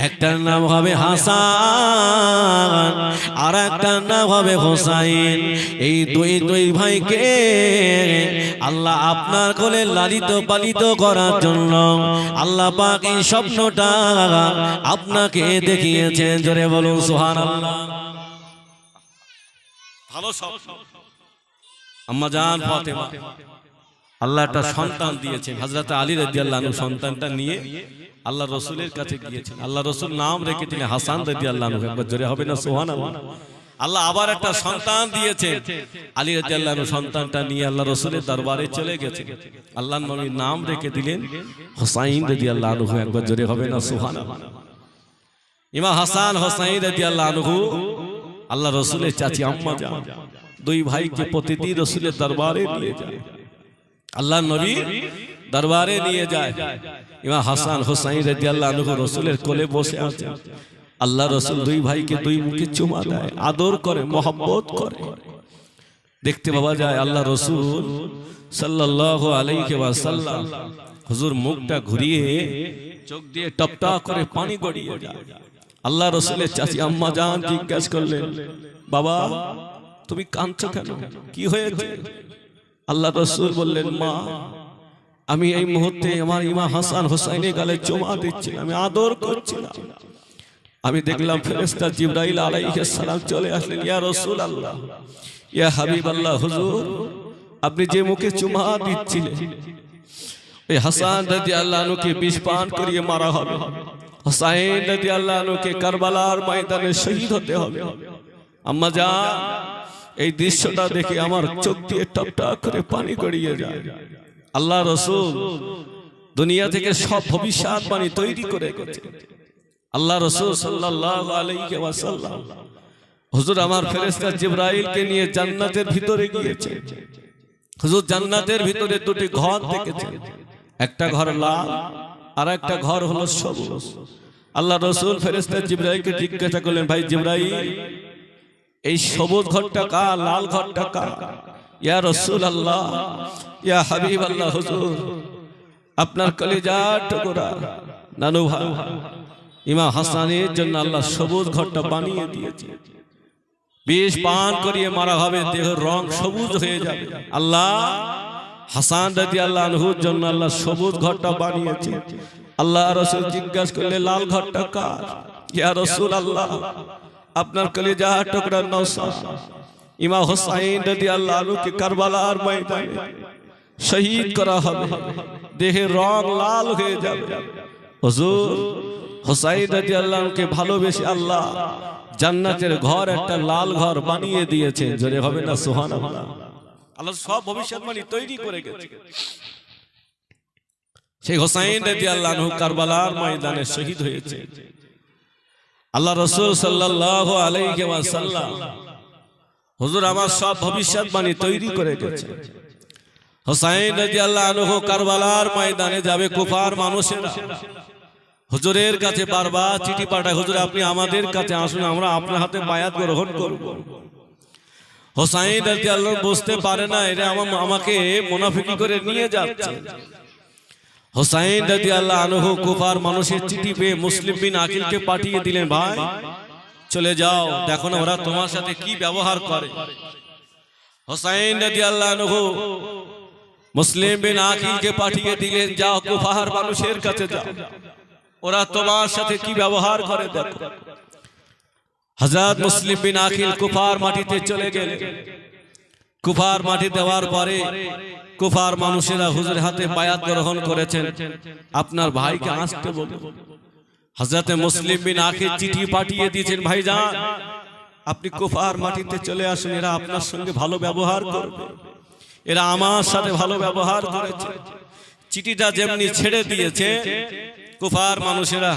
একটার নাম হবে হাসান আর একটার নাম হবে হোসাইন। এই দুই ভাইকে আল্লাহ আপনার কোলে লালিত পালিত করার জন্য আল্লাহ পাক এই স্বপ্নটা আপনাকে দেখিয়েছেন। জোরে বলুন সুবহানাল্লাহ। ভালো স্বপ্ন। আম্মা জান ফাতেমা আল্লাহ একটা সন্তান দিয়েছেন। হযরত আলী রাদিয়াল্লাহু আনহু সন্তানটা নিয়ে আল্লাহ রাসূলের কাছে গিয়েছেন। আল্লাহ রাসূল নাম রেখেছিলেন হাসান রাদিয়াল্লাহু আনহু। একবার জোরে হবে না সুবহানাল্লাহ। আল্লাহ আবার একটা সন্তান দিয়েছেন। আলী রাদিয়াল্লাহু আনহু সন্তানটা নিয়ে আল্লাহ রাসূলের দরবারে চলে গেছে। আল্লাহর নবীর নাম রেখে দিলেন হুসাইন রাদিয়াল্লাহু আনহু। একবার জোরে হবে না সুবহানাল্লাহ। ইমাম হাসান হুসাইন রাদিয়াল্লাহু আনহু আল্লাহ রাসূলের চাচি আম্মা জান, দুই ভাইকে প্রতিদিন রাসূলের দরবারে নিয়ে যায়। আল্লাহর নবী দরবারে নিয়ে যায়। ইমাম হাসান হুসাইন রাদিয়াল্লাহু আনহু রাসূলের কোলে বসে আছেন। আল্লাহ রাসূল দুই ভাইকে দুই মুখে চুমা দেয়, আদর করে, মহব্বত করে। দেখতে পাওয়া যায় আল্লাহ রাসূল সাল্লাল্লাহু আলাইহি ওয়াসাল্লাম হুজুর মুখটা ঘুরিয়ে চোখ দিয়ে টপটা করে পানি গড়িয়ে যায়। আল্লাহ রাসূলের চাচি আম্মা জান জিজ্ঞাসা করলেন, বাবা তুমি কাঁদছো কেন, কি হয়েছে? আল্লাহ রাসূল বললেন, মা আমি এই মুহূর্তে আমার ইমাম হাসান হুসাইনের গালে চুমা দিচ্ছিলাম, আমি আদর করছিলাম। আমি দেখলাম ফেরেশতা জিবরাইল আলাইহিস সালাম চলে আসলেন। ইয়া রাসূলুল্লাহ, ইয়া হাবিবাল্লাহ, হুজুর আপনি যে মুখে চুমা দিচ্ছিলেন এই হাসান রাদিয়াল্লাহু আনহুকে বিষ পান করিয়ে মারা হবে, হুসাইন রাদিয়াল্লাহু আনহুকে কারবালার ময়দানে শহীদ হতে হবে। আম্মা জান এই দৃশ্যটা দেখে আমার চোখ দিয়ে টপটপ করে পানি গড়িয়ে যায়। আল্লাহ রাসূল দুনিয়া থেকে সব ভবিষ্যৎবাণী তৈরি করে গেছে। আল্লাহ রাসূল সাল্লাল্লাহু আলাইহি ওয়াসাল্লাম হুজুর আমার ফেরেশতা জিবরাইলকে নিয়ে জান্নাতের ভিতরে গিয়েছে। হুজুর জান্নাতের ভিতরে দুটি ঘর দেখেছেন, একটা ঘর লাল আর একটা ঘর হলো সবুজ। আল্লাহ রাসূল ফেরেশতা জিবরাইলকে জিজ্ঞাসা করলেন, ভাই জিবরাইল এই সবুজ ঘরটা কার, লাল ঘরটা কার? ইয়া রাসূলুল্লাহ, ইয়া হাবিবাল্লাহ, হুজুর আপনার কলিজার টুকরা নানু ভাই ইমাম হাসানের জন্য আল্লাহ সবুজ ঘরটা বানিয়ে দিয়েছে। বিষ পান করিয়ে মারা হবে, দেহের রং সবুজ হয়ে যাবে। আল্লাহ হাসান রাদিয়াল্লাহু আনহুর জন্য আল্লাহ সবুজ ঘরটা বানিয়েছে। আল্লাহ রাসূল জিজ্ঞাসা করলেন, লাল ঘরটা কার? ইয়া রাসূলুল্লাহ আপনার কলিজার টুকরা নওশাদ ইমাম হুসাইন রাদিয়াল্লাহু আনহুকে কারবালার ময়দানে শহীদ করা হবে, দেহের রং লাল হয়ে যাবে। হুজুর হুসাইন রাদিয়াল্লাহু আনহুকে ভালোবেসে আল্লাহ জান্নাতের ঘর একটা লাল ঘর বানিয়ে দিয়েছে। জোরে হবে না সুবহানাল্লাহ। আল্লাহ সব ভবিষ্যৎবাণী তৈরি করে গেছে। সেই হুসাইন রাদিয়াল্লাহু আনহু কারবালার ময়দানে শহীদ হয়েছে। আল্লাহ রাসূল সাল্লাল্লাহু আলাইহি ওয়াসাল্লাম হুজুর আমার সব ভবিষ্যৎবাণী তৈরি করে গেছে। হুসাইন রাদিয়াল্লাহু আনহু কারবালার ময়দানে যাবে। কুফার মানুষেরা হুজুরের কাছে বারবার চিঠি পাঠায়, হুজুর আপনি আমাদের কাছে আসুন, আমরা আপনার হাতে বায়াত গ্রহণ করব। হুসাইন রাদিয়াল্লাহু আনহু বুঝতে পারে না এরা আমাকে মুনাফিকি করে নিয়ে যাচ্ছে। হুসাইন রাদিয়াল্লাহু আনহু কুফার মানুষের চিঠি পেয়ে মুসলিম বিন আকিলকে পাঠিয়ে দিলেন, ভাই চলে যাও, দেখো না ওরা তোমার সাথে কি ব্যবহার করে। হুসাইন রাদিয়াল্লাহু আনহু মুসলিম বিন আকিলকে পাঠিয়ে দিলেন, যাও কুফার মানুষের কাছে যাও, ওরা তোমার সাথে কি ব্যবহার করে দেখো। হযরত মুসলিম বিন আকিল কুফার মাটিতে চলে গেলেন। কুফার মাটি দেওয়ার পরে কুফার মানুষেরা হুজুরের হাতে বায়াত গ্রহণ করেছেন, আপনার ভাইকে আসতে বলুন। হযরত মুসলিম বিন আকিল চিঠি পাঠিয়ে দিয়েছেন, ভাইজান আপনি কুফার মাটিতে চলে আসুন, এরা আপনার সঙ্গে ভালো ব্যবহার করবে, এরা আমার সাথে ভালো ব্যবহার করেছে। চিঠিটা যেমনি ছেড়ে দিয়েছে কুফার মানুষেরা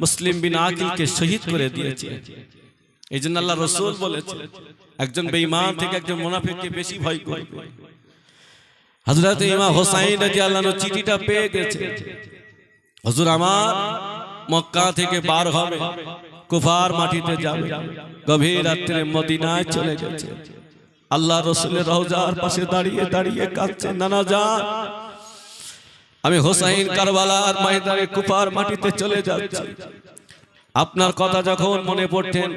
মুসলিম বিন আকিলকে শহীদ করে দিয়েছে। এই জন্য আল্লাহ রাসূল বলেছে একজন বেঈমান থেকে একজন মুনাফিককে বেশি ভয় করবে। হযরত ইমাম হুসাইন রাদিয়াল্লাহু আনহু চিঠিটা পেয়ে গেছে, হুজুর আমার মক্কা থেকে বার হবে, কুফার মাটিতে যাবে, গভীর রাত্রে মদিনায় চলে গেছে। আল্লাহ রাসূলের রওজার পাশে দাঁড়িয়ে দাঁড়িয়ে কাঁদছে, নানা জান আমি হুসাইন কারবালার ময়দানে কুফার মাটিতে চলে যাচ্ছি, আপনার কথা যখন মনে পড়তেন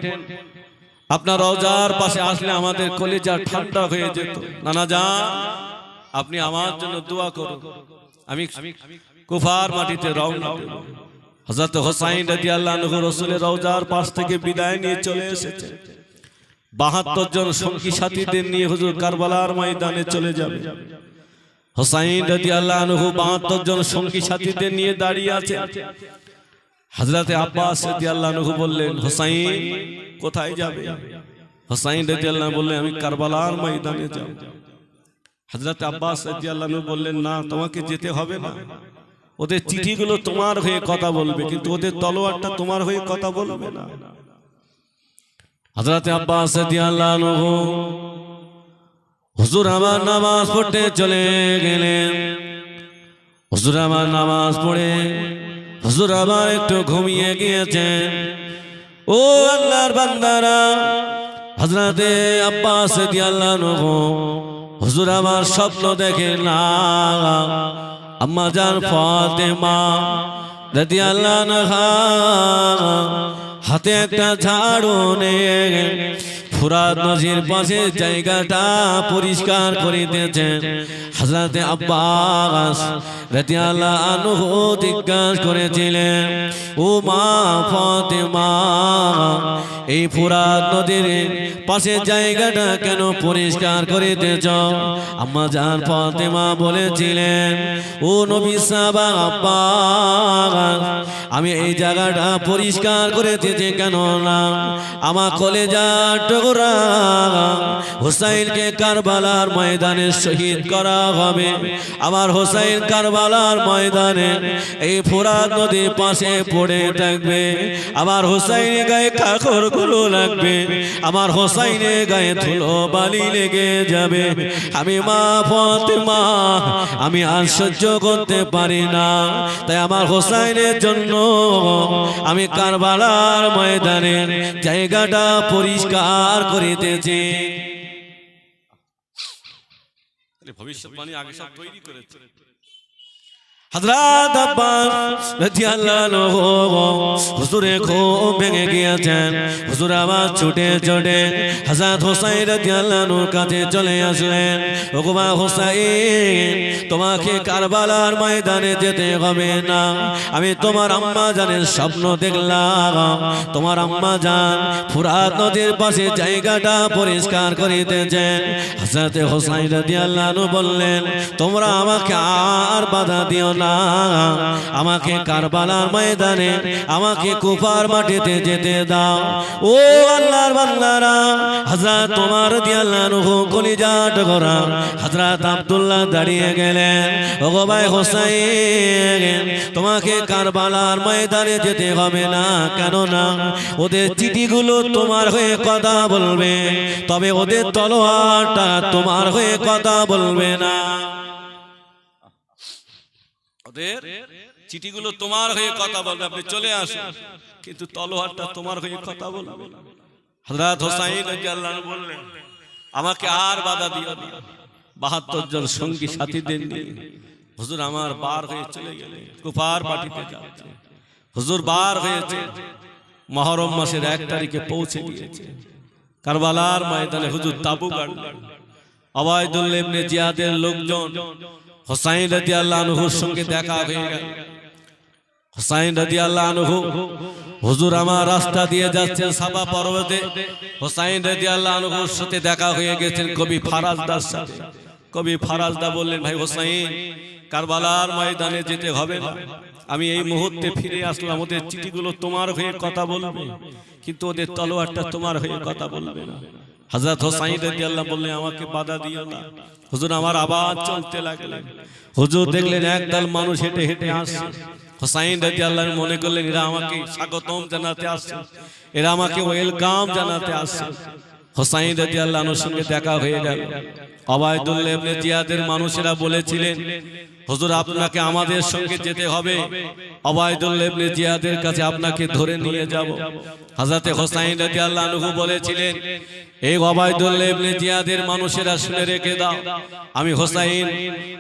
আপনার রওজার পাশে আসলে আমাদের কলিজা ঠান্ডা হয়ে যেত। নানা জান আপনি আমার জন্য দোয়া করুন, আমি কুফার মাটিতে রওনা দেব। হযরত হুসাইন রাদিয়াল্লাহু আনহু রাসূলের রওজার পাশ থেকে বিদায় নিয়ে চলে এসেছে। ৭২ জন সঙ্গী সাথীদের নিয়ে হুজুর কারবালার ময়দানে চলে যাবে। হুসাইন রাদিয়াল্লাহু আনহু ৭২ জন সঙ্গী সাথীদের নিয়ে দাঁড়িয়ে আছে। হযরত আব্বাস রাদিয়াল্লাহু আনহু বললেন, হুসাইন কোথায় যাবে? হুসাইন রাদিয়াল্লাহু আনহু বললেন আমি কারবালার ময়দানে যাব। হযরত আব্বাস রাদিয়াল্লাহু আনহু বললেন না, তোমাকে যেতে হবে না, ওদের চিঠিগুলো তোমার হয়ে কথা বলবে, কিন্তু ওদের তলোয়ারটা তোমার হয়ে কথা বলবে না। হযরত আব্বাস রাদিয়াল্লাহু আনহু হুজুর আমার নামাজ পড়তে চলে গেলেন। হুজুর আমার নামাজ পড়ে হুজুর আমার একটু ঘুমিয়ে গিয়েছেন। ও আল্লাহর বান্দারা, হযরত আব্বাস রাদিয়াল্লাহু আনহু হুজুর আমার স্বপ্ন দেখে না, আম্মা জান ফাতেমা রাদিয়াল্লাহু আনহা হাতে একটা ঝাড়ু নিয়ে ফুরাত নদীর পাশে জায়গাটা পরিষ্কার করে দিয়েছেন। হযরত আব্বাস রাদিয়াল্লাহু আনহু জিজ্ঞাসা করেছিলেন, ও মা ফাতেমা, এই ফুরাত নদীর পাশে জায়গাটা কেন পরিষ্কার করে দিয়েছ? আম্মা জান ফাতেমা বলেছিলেন, ও নবী সাহাবা আব্বাস, আমি এই জায়গাটা পরিষ্কার করে দিয়েছি কেন না, আমার কলেজার টুকরা হুসাইনকে কারবালার ময়দানে শহীদ করা হবে। আমার হুসাইন কারবালার ময়দানে এই ফুরাত নদীর পাশে পড়ে থাকবে। আমার হুসাইনের গায়ে কাকরগুলো লাগবে, আমার হুসাইনের গায়ে ধুলো বালি লেগে যাবে। আমি মা ফাতেমা, আমি আর সহ্য করতে পারি না, তাই আমার হুসাইনের জন্য আমি কারবালার ময়দানে জায়গাটা পরিষ্কার করে দিয়েছি। ভবিষ্যৎবাণী আগে সব তৈরি করেছে। হযরত আব্বাস রাদিয়াল্লাহু আনহু হুজুরে ঘুম ভেঙে গিয়েছেন। হুজুর আবার ছুটে ছুটে হযরত হুসাইন রাদিয়াল্লাহু আনহুর কাছে চলে আসলেন। ওগো মা হুসাইন, তোমাকে কারবালার ময়দানে যেতে হবে না, আমি তোমার আম্মা জানের স্বপ্ন দেখলাম। তোমার আম্মা জান ফুরাত নদীর পাশে জায়গাটা পরিষ্কার করে দিয়েছেন। হযরত হুসাইন রাদিয়াল্লাহু আনহু বললেন, তোমরা আমাকে আর বাধা দিও না, আমাকে কারবালার ময়দানে, আমাকে কুফার মাটিতে যেতে দাও। ও আল্লাহর বান্দারা, হযরত ওমর রাদিয়াল্লাহু আনহু কলিজা টুকরা হযরত আব্দুল্লাহ দাঁড়িয়ে গেলেন। ওগো ভাই হুসাইন, তোমাকে কারবালার ময়দানে যেতে হবে না, কেন না ওদের চিঠিগুলো তোমার হয়ে কথা বলবে, তবে ওদের তলোয়ারটা তোমার হয়ে কথা বলবে না। ওদের চিঠিগুলো তোমার হয়ে কথা বলবে, আপনি চলে আসুন, কিন্তু তলোয়ারটা তোমার হয়ে কথা বলবে না। হযরত হুসাইন রাদিয়াল্লাহু আনহু বললেন, আমাকে আর বাধা দিও না। ৭২ জন সঙ্গী সাথীদের নিয়ে হুজুর আমার বার হয়ে চলে গেলেন, কুফার পার্টিতে যাচ্ছে। হুজুর বার হয়েছে, মুহররম মাসের ১ তারিখে পৌঁছে গিয়েছে। কারবালার ময়দানে হুজুর তাবু গাড়লেন। উবাইদুল্লাহ ইবনে জিয়াদের লোকজন হুসাইন রাদিয়াল্লাহু আনহুর সঙ্গে দেখা হয়ে গেল। হুসাইন রাদিয়াল্লাহু আনহু হুজুর আমার রাস্তা দিয়ে যাচ্ছেন সাফা পর্বতে। হুসাইন রাদিয়াল্লাহু আনহুর সাথে দেখা হয়ে গেছেন কবি ফারাজদার সাথে। কবি ফারাজদা বললেন, ভাই হুসাইন, কারবালার ময়দানে যেতে হবে না, আমি এই মুহূর্তে ফিরে আসলাম। ওদের চিঠিগুলো তোমার হয়ে কথা বলবে, কিন্তু ওদের তলোয়ারটা তোমার হয়ে কথা বলবে না। হযরত হুসাইন রাদিয়াল্লাহু আনহু বললেন, আমাকে বাধা দিও না। হুজুর আমার আবার চলতে লাগলেন। হুজুর দেখলেন একদল মানুষ হেঁটে হেঁটে আসছে। হুসাইন রাদিয়াল্লাহু আনহু মনে করলেন, এরা আমাকে স্বাগতম জানাতে আসছে, এরা আমাকে ওয়েলকাম জানাতে আসছে। হুসাইন রাদিয়াল্লাহু আনহুর সঙ্গে দেখা হয়ে গেল। উবাইদুল্লাহ ইবনে জিয়াদের মানুষেরা বলেছিলেন, হুজুর আপনাকে আমাদের সঙ্গে যেতে হবে, উবাইদুল্লাহ ইবনে জিয়াদের কাছে আপনাকে ধরে নিয়ে যাব। হযরত হুসাইন রাদিয়াল্লাহু আনহু বলেছিলেন, এই উবাইদুল্লাহ ইবনে জিয়াদের মানুষেরা শুনে রেখে দাও, আমি হুসাইন,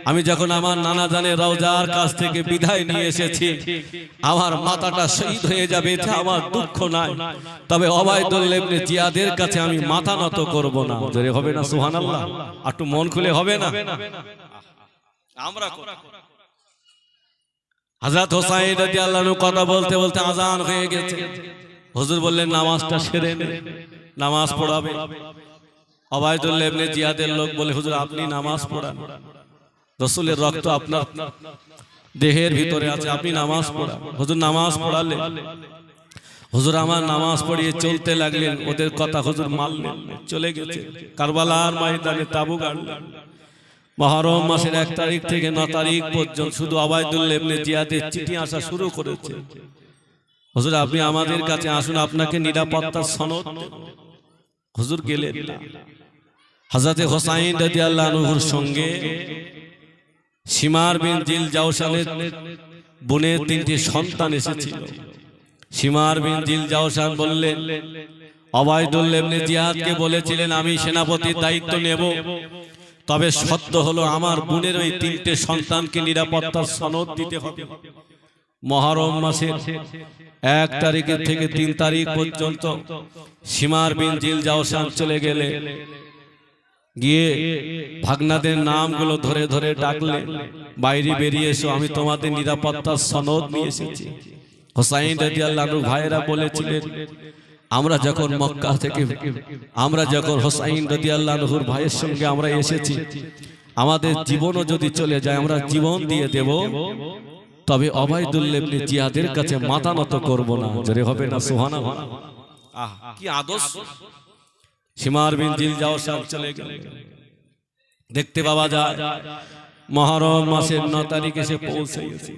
আমি যখন আমার নানা জানের রওজার কাছ থেকে বিদায় নিয়ে এসেছি, আমার মাথাটা শহীদ হয়ে যাবে, এতে আমার দুঃখ নাই, তবে উবাইদুল্লাহ ইবনে জিয়াদের কাছে আমি মাথা নত করব না। জোরে হবে না সুবহানাল্লাহ? একটু মন খুলে হবে না? আমরা হযরত হুসাইন রাদিয়াল্লাহু আনহু কথা বলতে বলতে আযান হয়ে গেছে। হুজুর বললেন, নামাজটা সেরে নে, নামাজ পড়াবে। উবাইদুল্লাহ ইবনে জিয়াদের লোক বলে, হুজুর আপনি নামাজ পড়ান, রাসূলের রক্ত আপনার দেহের ভিতরে আছে, আপনি নামাজ পড়ান। হুজুর নামাজ পড়ালেন। হুজুর আমার নামাজ পড়িয়ে চলতে লাগলেন, ওদের কথা হুজুর মানলেন, চলে গেছে কারবালার ময়দানে তাবু গাড়লেন। মুহররম মাসের 1 তারিখ থেকে 9 তারিখ পর্যন্ত শুধু ওবায়দুল্লাহ ইবনে জিয়াদের চিঠি আসা শুরু করেছে। হুজুর আপনি আমাদের কাছে আসুন, আপনাকে নিরাপত্তার সনদ। হুজুর গেলেন না। হযরতে হুসাইন রাদিয়াল্লাহু আনহুর সঙ্গে শিমার বিন জিল জাওশানের বোনের 3টি সন্তান এসেছিল। শিমার বিন জিল জাওশান বললেন, ওবায়দুল্লাহ ইবনে জিয়াদকে বলেছিলেন আমি সেনাপতির দায়িত্ব নেব, তবে শর্ত হলো আমার বোনের ওই 3টে সন্তানকে নিরাপত্তার সনদ দিতে হবে। মুহররম মাসের 1 তারিখ থেকে 3 তারিখ পর্যন্ত শিমার বিন জিল জাওশান চলে গেলে গিয়ে ভাগনাদের নামগুলো ধরে ধরে ডাকলেন, বাইরে বেরিয়ে এসো, আমি তোমাদের নিরাপত্তার সনদ নিয়ে এসেছি। হুসাইন রাদিয়াল্লাহু আনহু ভাইরা বলেছিলেন, আমরা যখন হুসাইন রাদিয়াল্লাহু আনহুর ভাইয়ের সঙ্গে আমরা এসেছি, আমাদের জীবনও যদি চলে যায় আমরা জীবন দিয়ে দেব, তবে ওবায়দুল্লাহ ইবনে জিয়াদের কাছে মাথা নত করব না। জোরে হবে না সুবহানাল্লাহ। আহ কি আদর্শ! শিমার বিন জিল জাওশান চলে গেল। দেখতে পাওয়া যায় মুহররম মাসের 9 তারিখ এসে পৌঁছে গেছে।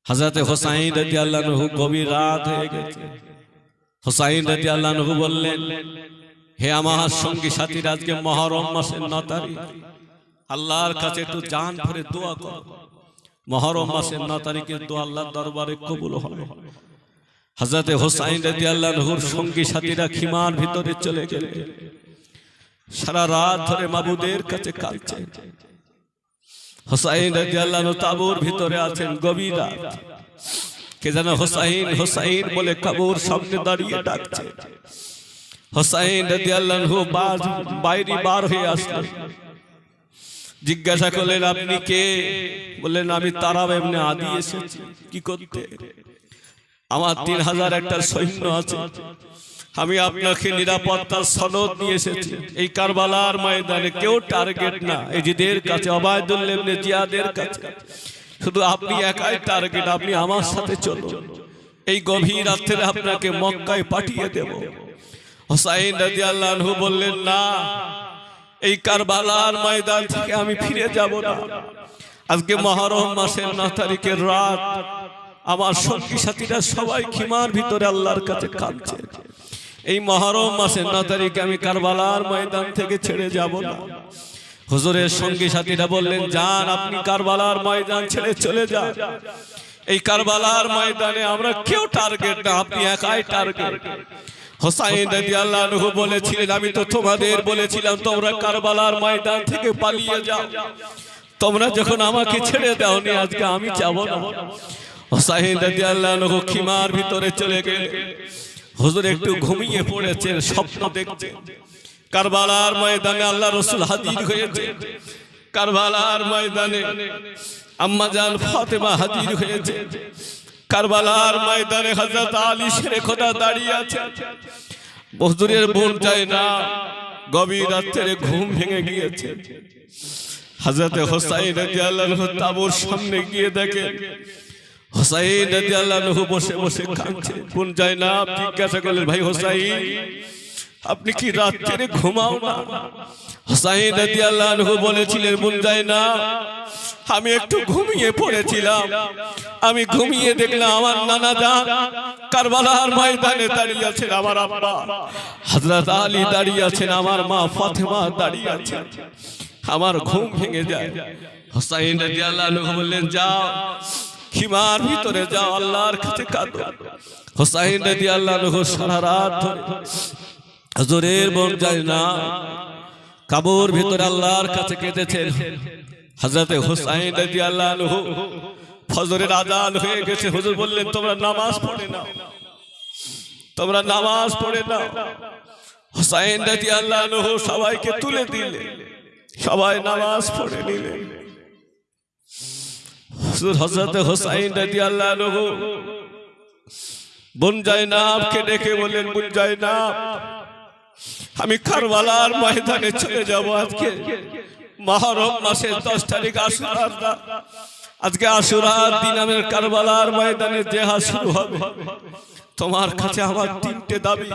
হযরতে হুসাইন রাদিয়াল্লাহু আনহু গভীর রাত হয়ে গেছে। হুসাইন রাদিয়াল্লাহু আনহু বললেন, হে আমার সঙ্গী সাথীরা, আজকে মুহররম মাসের 9 তারিখ, আল্লাহর কাছে একটু জান ভরে দোয়া করো। মুহররম মাসের 9 তারিখের দোয়া আল্লাহর দরবারে কবুল হবে। হযরতে হুসাইন রাদিয়াল্লাহু আনহুর সঙ্গী সাথীরা খিমার ভিতরে চলে গেলেন। সারা রাত ধরে মাবুদের কাছে কাঁদছে। হুসাইন রাদিয়াল্লাহু আনহু তাবুর ভিতরে আছেন, গভীর রাত। কে যেন হুসাইন হুসাইন বলে কাবুর সামনে দাঁড়িয়ে ডাকছে। হুসাইন রাদিয়াল্লাহু আনহু বাইরে বার হয়ে আসলেন। জিজ্ঞাসা করলেন, আপনি কে? বললেন, আমি তারাব ইবনে আদি এসেছি। কি করতে? আমার 3000 একটা সৈন্য আছে, আমি আপনাকে নিরাপত্তার সনদ নিয়ে এসেছি। এই কারবালার ময়দানে কেউ টার্গেট না, এজিদের কাছে, ওবায়দুল্লাহ ইবনে জিয়াদের কাছে শুধু আপনি একাই টার্গেট। আপনি আমার সাথে চলুন, এই গভীর রাতে আপনাকে মক্কায় পাঠিয়ে দেব। হুসাইন রাদিয়াল্লাহু আনহু বললেন, না, এই কারবালার ময়দান থেকে আমি ফিরে যাব না। আজকে মুহররম মাসের 9 তারিখের রাত, আমার সঙ্গী সাথীরা সবাই খিমার ভিতরে আল্লাহর কাছে কাঁদছে। এই মুহররম মাসের 9 তারিখে আমি কারবালার ময়দান থেকে ছেড়ে যাব না। হুজুরের সঙ্গী সাথীরা বললেন, যান, আপনি কারবালার ময়দান ছেড়ে চলে যান। এই কারবালার ময়দানে আমরা কেউ টার্গেট না, আপনি একাই টার্গেট। হুসাইন রাদিয়াল্লাহু আনহু বলেছিলেন, আমি তো তোমাদের বলেছিলাম তোমরা কারবালার ময়দান থেকে পালিয়ে যাও, তোমরা যখন আমাকে ছেড়ে দাওনি, আজকে আমি যাব না। হুসাইন রাদিয়াল্লাহু আনহু খিমার ভিতরে চলে গেলেন। হুজুর একটু ঘুমিয়ে পড়েছেন, স্বপ্ন দেখছেন। কারবালার ময়দানে আল্লাহ রাসূল হাজির হয়েছে। কারবালার ময়দানে আম্মা জান ফাতেমা হাজির হয়েছে। কারবালার ময়দানে হযরত আলী শেরে খোদা দাঁড়িয়ে আছে। হুজুরের বোন যায় না, গভীর রাতে ঘুম ভেঙে গিয়েছে। হযরতে হুসাইন রাদিয়াল্লাহু আনহু তাবুর সামনে গিয়ে দেখেন হুসাইন রাদিয়াল্লাহু আনহু বসে বসে কাঁদছে। বোন যায় না জিজ্ঞাসা করলেন, ভাই হুসাইন, আপনি কি রাতে ঘুমাও না? হুসাইন রাদিয়াল্লাহু আনহু বলেছিলেন, বোন যায় না, আমি একটু ঘুমিয়ে পড়েছিলাম। আমি ঘুমিয়ে দেখলাম আমার নানা জান কারবালার ময়দানে দাঁড়িয়ে আছেন, আমার আব্বা হযরত আলী দাঁড়িয়ে আছেন, আমার মা ফাতেমা দাঁড়িয়ে আছেন। আমার ঘুম ভেঙে যায়। হুসাইন রাদিয়াল্লাহু আনহু বললেন, যাও, খিমার ভিতরে যাও, আল্লাহর কাছে কাঁদো। হুসাইন রাদিয়াল্লাহু আনহু সারা রাত ধরে হুজুরের বোন যায় না কাবুর ভিতরে আল্লাহর কাছে কেঁদেছেন। হযরতে হুসাইন রাদিয়াল্লাহু আনহু ফজরের আযান হয়ে গেছে। হুজুর বললেন, তোমরা নামাজ পড়ে নাও, তোমরা নামাজ পড়ে নাও। হুসাইন রাদিয়াল্লাহু আনহু সবাইকে তুলে দিলেন, সবাই নামাজ পড়ে নিলেন। হুজুর হযরতে হুসাইন রাদিয়াল্লাহু আনহু বোন জায়নাবকে ডেকে বললেন, বোন জায়নাব, আমি কারবালার ময়দানে চলে যাব। আজকে মুহররম মাসের 10 তারিখ আশুরার রাত। আজকে আশুরার দিন আমার কারবালার ময়দানে জিহাদ শুরু হবে। তোমার কাছে আমার তিনটে দাবি।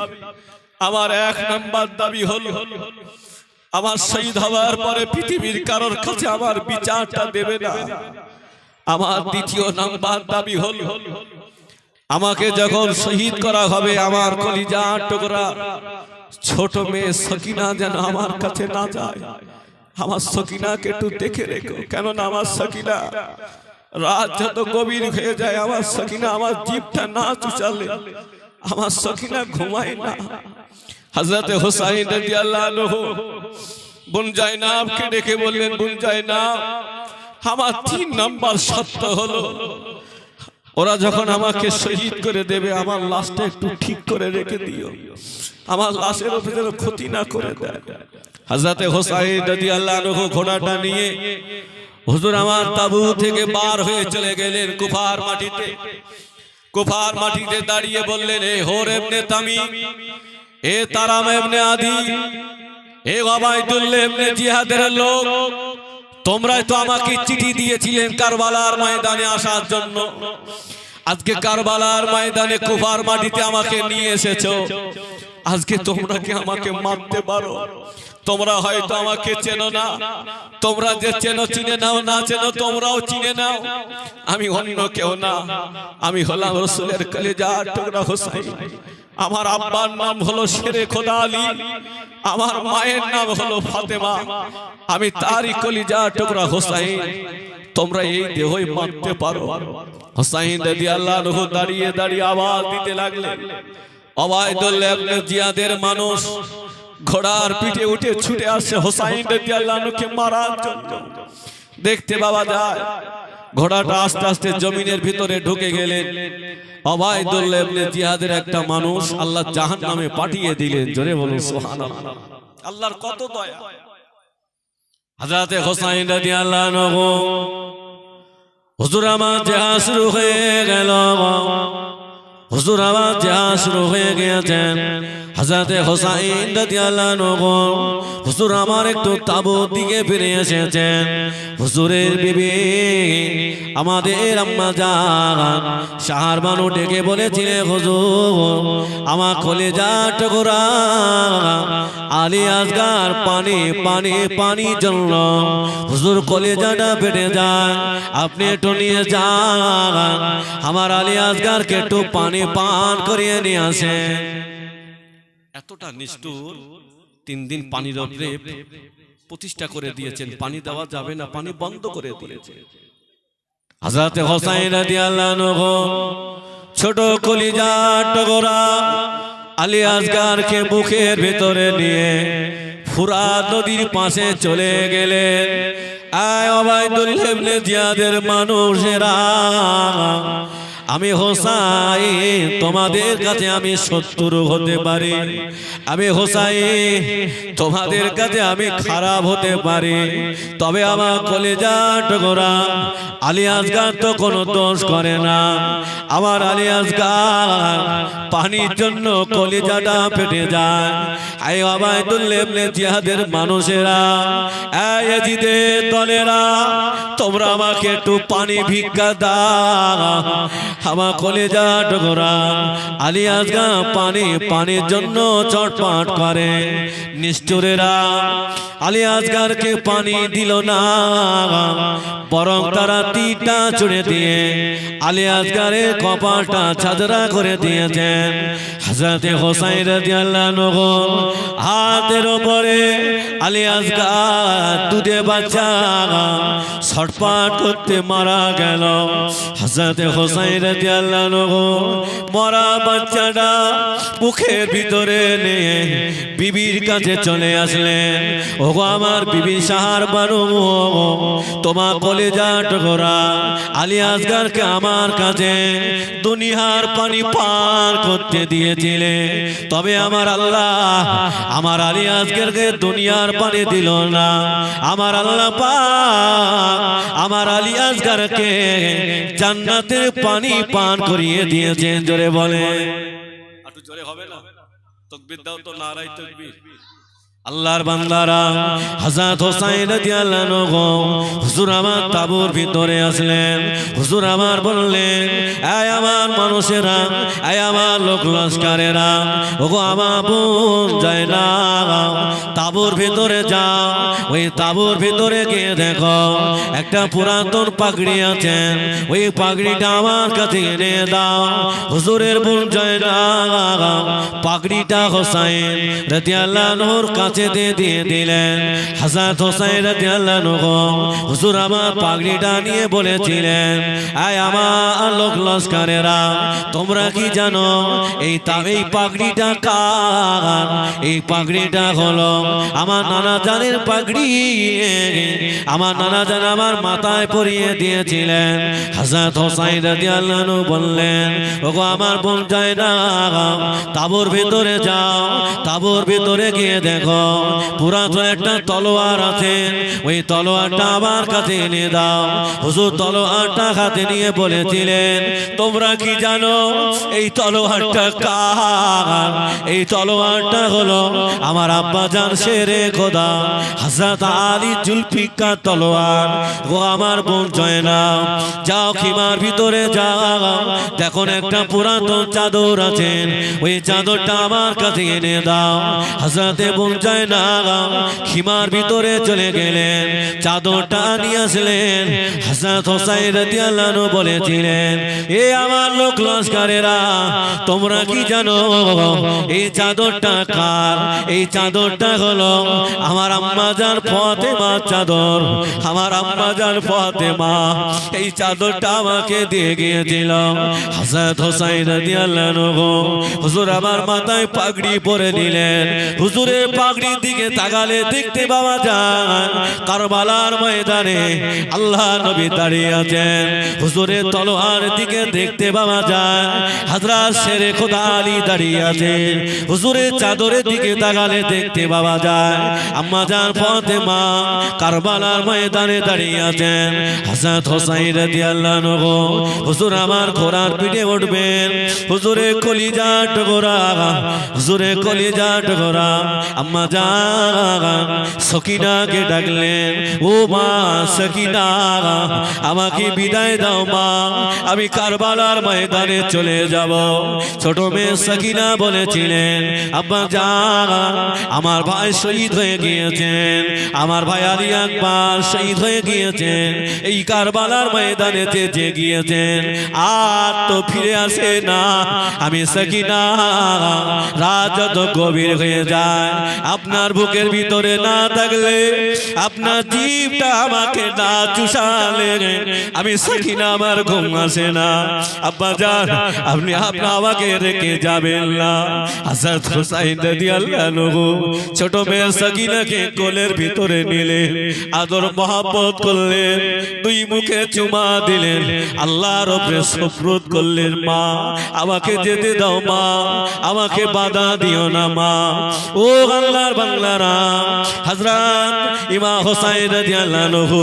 আমার এক নাম্বার দাবি হলো আমার শহীদ হওয়ার পরে পৃথিবীর কারোর কাছে আমার বিচারটা দেবে না। আমার দ্বিতীয় নাম্বার দাবি হলো আমাকে যখন শহীদ করা হবে আমার কলিজার টুকরা ছোট মেয়ে সকিনা যেন আমার কাছে না যায়। আমার সকিনাকে একটু দেখে রেখো, কেননা আমার সকিনা রাত যত গভীর হয়ে যায় আমার সকিনা আমার জিভটা না চুচালে আমার সকিনা ঘুমায় না। হযরত হুসাইন রাদিয়াল্লাহু আনহু বোন জায়নাবকে ডেকে বললেন, বোন জায়নাব, আমার 3 নাম্বার শর্ত হলো ওরা যখন আমাকে শহীদ করে দেবে আমার লাশটা একটু ঠিক করে রেখে দিও, আমার লাশের উপরে যেন ক্ষতি না করে দেয়। হযরত হুসাইন রাদিয়াল্লাহু আনহু ঘোড়াটা নিয়ে হুজুর আমার তাবু থেকে বার হয়ে চলে গেলেন কুফার মাটিতে। কুফার মাটিতে দাঁড়িয়ে বললেন, এ হোর ইবনে তামিম, এ তারাম ইবনে আদি, এ ওবাইদুল্লাহ ইবনে জিহাদের লোক, তোমরাই তো আমাকে চিঠি দিয়েছিলেন কারবালার ময়দানে আসার জন্য। আজকে কারবালার ময়দানে কুফার মাটিতে আমাকে নিয়ে এসেছো। আজকে তোমরা কি আমাকে মারতে পারো? তোমরা হয়তো আমাকে চেনো না, তোমরা যে চেনো চিনে নাও, না চেনো তোমরাও চিনে নাও। আমি অন্য কেউ না, আমি হলাম রাসূলের কলিজার টুকরা হুসাইন। আমার আব্বার নাম হলো শেরে খোদা আলী, আমার মায়ের নাম হলো ফাতেমা, আমি তারই কলিজার টুকরা হুসাইন। তোমরা এই দেহই মারতে পারো? হুসাইন রাদিয়াল্লাহু আনহু দাঁড়িয়ে দাঁড়িয়ে আওয়াজ দিতে লাগলেন। ওবাইদুল্লাহ ইবনে জিয়াদের মানুষ ঘোড়ার পিঠে উঠে ছুটে আসছে হুসাইন রাদিয়াল্লাহু আনহুকে মারার জন্য। দেখতে পাওয়া যায় ঘোড়াটা আস্তে আস্তে জমিনের ভিতরে ঢুকে গেলেন। ওবাইদুল্লাহ ইবনে জিয়াদের একটা মানুষ আল্লাহ জাহান্নামে পাঠিয়ে দিলেন। জোরে বলুন সুবহানাল্লাহ। আল্লাহর কত দয়া। হযরত হুসাইন রাদিয়াল্লাহু আনহু হুজুর আমার জিহাদ শুরু হয়ে গেল, হুজুর আমার জিহাদ শুরু হয়ে গিয়েছেন। হযরত হুসাইন রাদিয়াল্লাহু আনহু হুজুর আমার একটু তাঁবুর দিকে ফিরে এসেছেন। হুজুরের বিবি আমাদের আম্মা জান শাহরবানু ডেকে বলেছিলেন, হুজুর আমার কলিজার টুকরা আলী আসগার পানি পানি পানি জন্য হুজুর কলিজাটা ফেটে যায়, আপনি একটু নিয়ে যান, আমার আলী আসগারকে একটু পানি পান করিয়ে নিয়ে আসেন। এতটা নিষ্ঠুর, 3 দিন পানির উপরে প্রতিষ্ঠা করে দিয়েছেন, পানি দেওয়া যাবে না, পানি বন্ধ করে দিয়েছেন। হযরত হুসাইন রাদিয়াল্লাহু আনহু ছোট কলিজার টুকরা আলী আসগারকে বুকের ভিতরে নিয়ে ফুরাত নদীর পাশে চলে গেলেন। আয় ওবাইদুল্লাহ ইবনে জিয়াদের মানুষেরা, আমি হুসাইন তোমাদের কাছে আমি শত্রু হতে পারি, আমি হুসাইন তোমাদের কাছে আমি খারাপ হতে পারি, তবে আমার কলিজার টুকরা আলী আসগার তো কোনো দোষ করে না। আমার আলী আসগার পানির জন্য কলিজাটা ফেটে যায়। আয় ওবাইদুল্লাহ ইবনে জিয়াদের মানুষেরা, এই ইয়াজিদের দলেরা, তোমরা আমাকে একটু পানি ভিক্ষা দাও, আমার কলিজা টুকরা আলী আসগার পানি পানির জন্য চটপট করে। নিষ্ঠুরেরা আলী আসগারকে পানি দিল না, বরং তারা তীরটা ছুঁড়ে দিয়ে আলী আসগারের কপালটা ছাদরা করে দিয়েছেন। হযরত হুসাইন রাদিয়াল্লাহু আনহু হাতের উপরে আলী আসগার দুধে বাচ্চা ছটপট করতে মারা গেল। হযরত হুসাইন রাদিয়াল্লাহু আনহু মরা বাচ্চাটা মুখের ভিতরে নিয়ে বিবির কাছে চলে আসলেন। ওগো আমার বিবি শাহরবানু, তোমার কলিজা টুকরা আলী আসগারকে আমার কাছে দুনিয়ার পানি পান করতে দিয়েছিলে, তবে আমার আল্লাহ আমার আলী আসগারকে দুনিয়ার পানি দিল না। আমার আল্লাহ পাক আমার আলী আসগারকে জান্নাতের পানি পান করিয়ে দিয়েছেন। জোরে বলে, একটু জোরে হবে না? তাকবীর দাও তো, নারায়ে তাকবীর। আল্লাহর বান্দারা হযরত হুসাইন রাদিয়াল্লাহু আনহু হুজুর আমার তাঁবুর ভিতরে আসলেন। হুজুর আমার বললেন, এই আমার মানুষেরা, এই আমার লোক লস্করেরা, ওগো আমার বোন জায়নাব, তাঁবুর ভিতরে যাও। ওই তাঁবুর ভিতরে গিয়ে দেখো একটা পুরাতন পাগড়ি আছে, ওই পাগড়িটা আমার কাছে এনে দাও। হুজুরের বোন জায়নাব পাগড়িটা হুসাইন রাদিয়াল্লাহু আনহুর কাছে দিয়ে দিলেন। হযরত হুসাইন রাদিয়াল্লাহু আনহু হুজুর আমার পাগড়িটা নিয়ে বলেছিলেন, আয় আমার লোক লস্করেরা, তোমরা কি জানো এই পাগড়িটা কার? এই পাগড়িটা হলো আমার নানা জানের পাগড়ি। আমার নানা জান আমার মাথায় পরিয়ে দিয়েছিলেন। হযরত হুসাইন রাদিয়াল্লাহু আনহু বললেন, ওগো আমার বোন জায়নাব, তাঁবুর ভিতরে যাও। তাঁবুর ভিতরে গিয়ে দেখো পুরাতন একটা তলোয়ার আছে, ওই তলোয়ারটা আমার কাছে এনে দাও। হুজুর তলোয়ারটা হাতে নিয়ে বলেছিলেন, তোমরা কি জানো এই তলোয়ারটা কার? এই তলোয়ারটা হলো আমার আব্বাজান শেরে খোদা হযরত আলী জুলফিকার তলোয়ার। ও আমার বোন জায়নাব, যাও খিমার ভিতরে যাও, দেখো একটা পুরাতন চাদর আছে, ওই চাদরটা আমার কাছে এনে দাও। হযরতে বোন জায়নাব খিমার ভিতরে চলে গেলেন, চাদরটা নিয়ে আসলেন। হযরত হুসাইন রাদিয়াল্লাহু আনহু বলেছিলেন, এ আমার লোক লস্করেরা, তোমরা কি জানো এই চাদরটা কার? এই চাদরটা হলো আমার আম্মাজান ফাতেমার চাদর। আমার আম্মাজান ফাতেমা এই চাদরটা আমাকে দিয়ে গিয়েছিল। হযরত হুসাইন রাদিয়াল্লাহু আনহু হুজুর আমার মাথায় পাগড়ি পরে নিলেন। হুজুরের পাগড়ির দিকে তাকালে দেখতে পাওয়া যায় কারবালার ময়দানে আল্লাহ নবী দাঁড়িয়ে আছেন। হুজুরের তলোয়ার দিকে দেখতে পাওয়া যায় হযরত শেরে খোদা আলী দাঁড়িয়ে আছেন। হুজুরের চাদরের দিকে তাকালে দেখতে পাওয়া যায় আম্মা জান ফাতেমা কারবালার ময়দানে দাঁড়িয়ে আছেন। হযরত হুসাইন রাদিয়াল্লাহু আনহু হুজুর আমার ঘোড়ার পিঠে উঠবেন। হুজুরের কলিজা টুকরা, হুজুরের কলিজা টুকরা আম্মা জান সকিনাকে ডাকলেন, ও মা সকিনা, আমাকে বিদায় দাও মা, আমি কারবালার ময়দানে চলে যাব। ছোট মেয়ে সকিনা বলেছিলেন, আব্বা জান আমার ভাই শহীদ হয়ে গিয়েছেন, আমার ভাই আলী আকবর শহীদ হয়ে গিয়েছেন, এই কারবালার ময়দানে যে গিয়েছেন আর তো ফিরে আসে না। আমি সকিনা রাত যত গভীর হয়ে যায় আপনার বুকের ভিতরে না থাকলে, আপনার জিভটা আমাকে না চুষালে আমি সকিনা আমার ঘুম আসে না। আব্বা জান আপনি আমাকে রেখে যাবেন না। হযরত হুসাইন রাদিয়াল্লাহু আনহু ছোট মেয়ে সকিনাকে কোলের ভিতরে নিলেন, আদর মহব্বত করলেন, দুই মুখে চুমা দিলেন, আল্লাহর উপরে সুপ্রত করলেন, মা আমাকে যেতে দাও মা, আমাকে বাধা দিও না মা। ও আল্লাহর বাংলারা, হযরত ইমাম হুসাইন রাদিয়াল্লাহু আনহু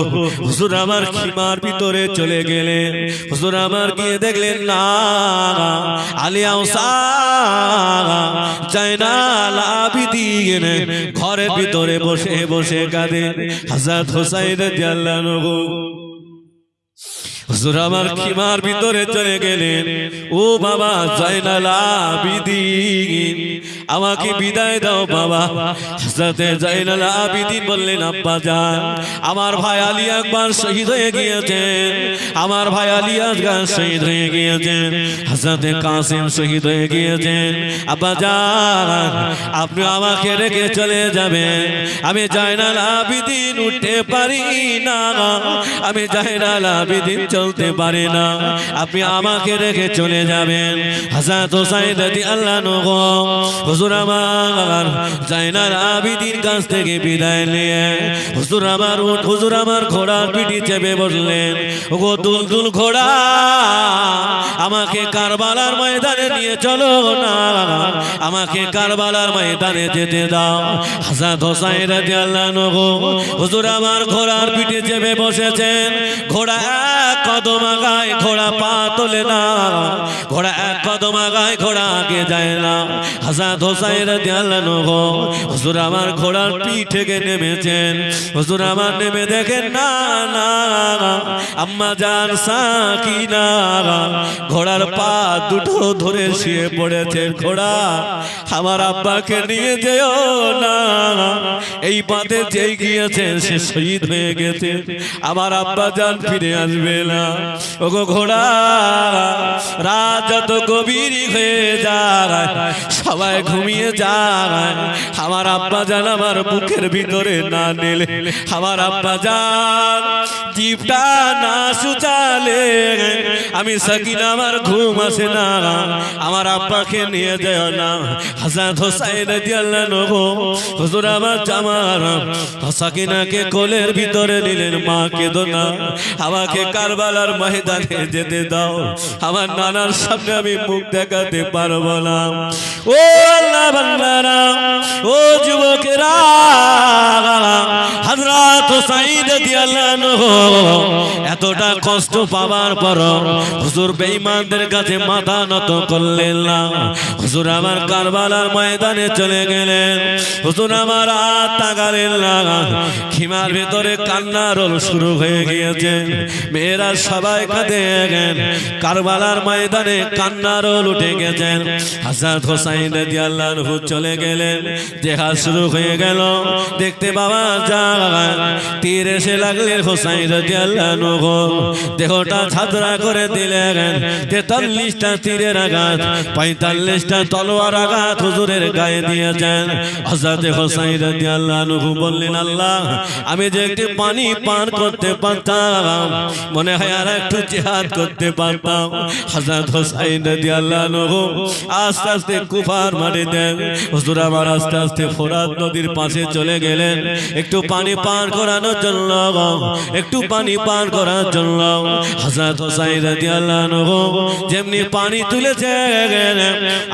হুজুর আমার খিমার ভিতরে চলে গেলেন। হুজুর আমার গিয়ে দেখলেন না আলিয়া জায়নাল আবিদিন ঘরের ভিতরে বসে বসে কাঁদে। হযরত হুসাইন রাদিয়াল্লাহু আনহু হুজুর আমার খিমার ভিতরে চলে গেলেন, ও বাবা জায়নাল আবিদিন আমাকে বিদায় দাও বাবা। হযরতে জায়নাল আবিদিন বললেন, আব্বা জান আমার ভাই আলী আকবর শহীদ হয়ে গিয়েছেন, আমার ভাই আলী আকবর শহীদ হয়ে গিয়েছেন, হযরতে কাসিম শহীদ হয়ে গিয়েছেন। আব্বা জান আপনি আমাকে রেখে চলে যাবেন, আমি জায়নাল আবিদিন উঠতে পারি না, আমি জায়নাল আবিদিন চলতে পারি না, আপনি আমাকে রেখে চলে যাবেন। হযরত হুসাইন রাদিয়াল্লাহু আনহু হুজুর আমার জায়নাল আবিদিন কাছ থেকে বিদায় নিয়ে হুজুর আমার হুজুর আমার ঘোড়ার পিঠে চেপে বসলেন, ওগো দুলদুল ঘোড়া আমাকে কারবালার ময়দানে নিয়ে চলো না, আমাকে কারবালার ময়দানে যেতে দাও। হযরত হুসাইন রাদিয়াল্লাহু আনহু হুজুর আমার ঘোড়ার পিঠে চেপে বসেছেন, ঘোড়া এক কদম আগায় ঘোড়া পা তোলে না, ঘোড়া এক কদম আগায় ঘোড়া আগে যায় না। হযরত হোসাইন রাদিয়াল্লাহু আনহু হুজুর আমার ঘোড়ার পিঠ থেকে নেমেছেন। হুজুর আমার নেমে দেখেন না না আম্মা জান সাকিনা ঘোড়ার পা দুটো ধরে শুয়ে পড়েছে। ঘোড়া আমার আব্বাকে নিয়ে যেও না, এই পথে যেই গিয়েছেন সে শহীদ হয়ে গেছে, আমার আব্বা জান ফিরে আসবে না। ওগো ঘোড়া রাত যত গভীর হয়ে যায় সবাই ঘুমিয়ে যায়, আমার আব্বা জান আমার বুকের ভিতরে না নিলে, আমার আব্বা জান জিভটা না সুচালে আমি সাকিনা আমার ঘুম আসে না, আমার আব্বাকে নিয়ে যায় না। হযরত হোসাইন রাদিয়াল্লাহু আনহু হুজুর আমার জামার সাকিনাকে কোলের ভিতরে নিলেন। মা কেঁদো না, আমাকে কারবালার ময়দানে যেতে দাও, আমার নানার সামনে আমি মুখ দেখাতে পারবো না। ও আল্লাহ বান্দারা, ও যুবকেরা, হযরত হোসাইন রাদিয়াল্লাহু আনহু এতটা কষ্ট পাওয়ার পর হুজুর বেঈমানদের কাছে মাথা নত করলেন না। হুজুর আমার কারবালার ময়দানে চলে গেলেন। হুজুর আমার হাত তাকালেন না, খিমার ভিতরে কান্না রোল শুরু হয়ে গিয়েছে। মেয়েরা সবাই কাঁদে গেলেন, কারবালার ময়দানে কান্না রোল উঠে গেছেন। হযরত হোসাইন রাদিয়াল্লাহু আনহু চলে গেলেন, জিহাদ শুরু হয়ে গেল। দেখতে বাবা যায় তীর এসে লাগলেন হোসাইন রাদিয়াল্লাহু আনহু, দেহটা ছাতরা করে দিলেন। 43টা তীরের আঘাত, 45টা তলোয়ার আঘাত হুজুরের গায়ে দিয়েছেন। হযরত হোসাইন রাদিয়াল্লাহু আনহু বললেন, আল্লাহ আমি যে একটু পানি পান করতে পারতাম, মনে হয় আর একটু জিহাদ করতে পারতাম। হযরত হোসাইন রাদিয়াল্লাহু আনহু আস্তে আস্তে কুফার মাটি দেন। হুজুর আমার আস্তে আস্তে ফোরাত নদীর পাশে চলে গেলেন একটু পানি পান করানোর জন্য, একটু পানি পান করার জন্য। হযরত হোসাইন রাদিয়াল্লাহু আনহু যেমনি পানি তুলেছে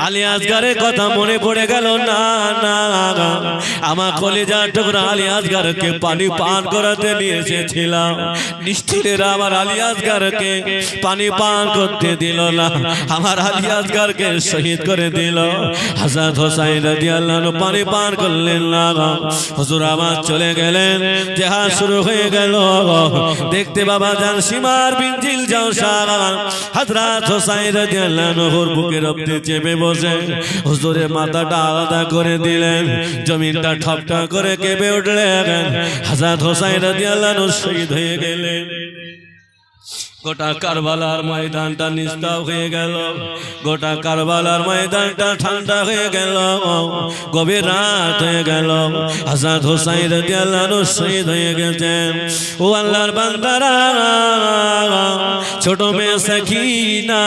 আলী আসগরের কথা মনে পড়ে গেল। না না আমার কলিজার টুকরা আলী আসগরকে পানি পান করাতে নিয়ে এসেছিলাম, নিষ্ঠুরেরা আমার আলী আসগরকে পানি পান করতে দিল না, আমার আলী আসগরকে শহীদ করে দিল। হযরত হোসাইন রাদিয়াল্লাহু আনহু পানি পান করলেন না। হুজুর আমার চলে গেলেন, জিহাদ শুরু হয়ে গেল। দেখতে বাবা জান সীমার বিনজিল জওশা হযরত হোসাইন রাদিয়াল্লাহু আনহুর বুকের উপরে চেপে বসে হুজুরের মাথাটা আলাদা করে দিলেন। জমিনটা ঠপঠপ করে কেঁপে উঠলেন। হযরত হোসাইন রাদিয়াল্লাহু আনহু শহীদ হয়ে গেলেন। গোটা কারবালার ময়দানটা নিস্তাব হয়ে গেল, গোটা কারবালার ময়দানটা ঠান্ডা হয়ে গেল, গভীর রাত হয়ে গেল। হযরত হোসাইন রাদিয়াল্লাহু আনহু শহীদ হয়ে গেছেন। ও আল্লাহর বান্দারা, ছোট মেয়ে সাকিনা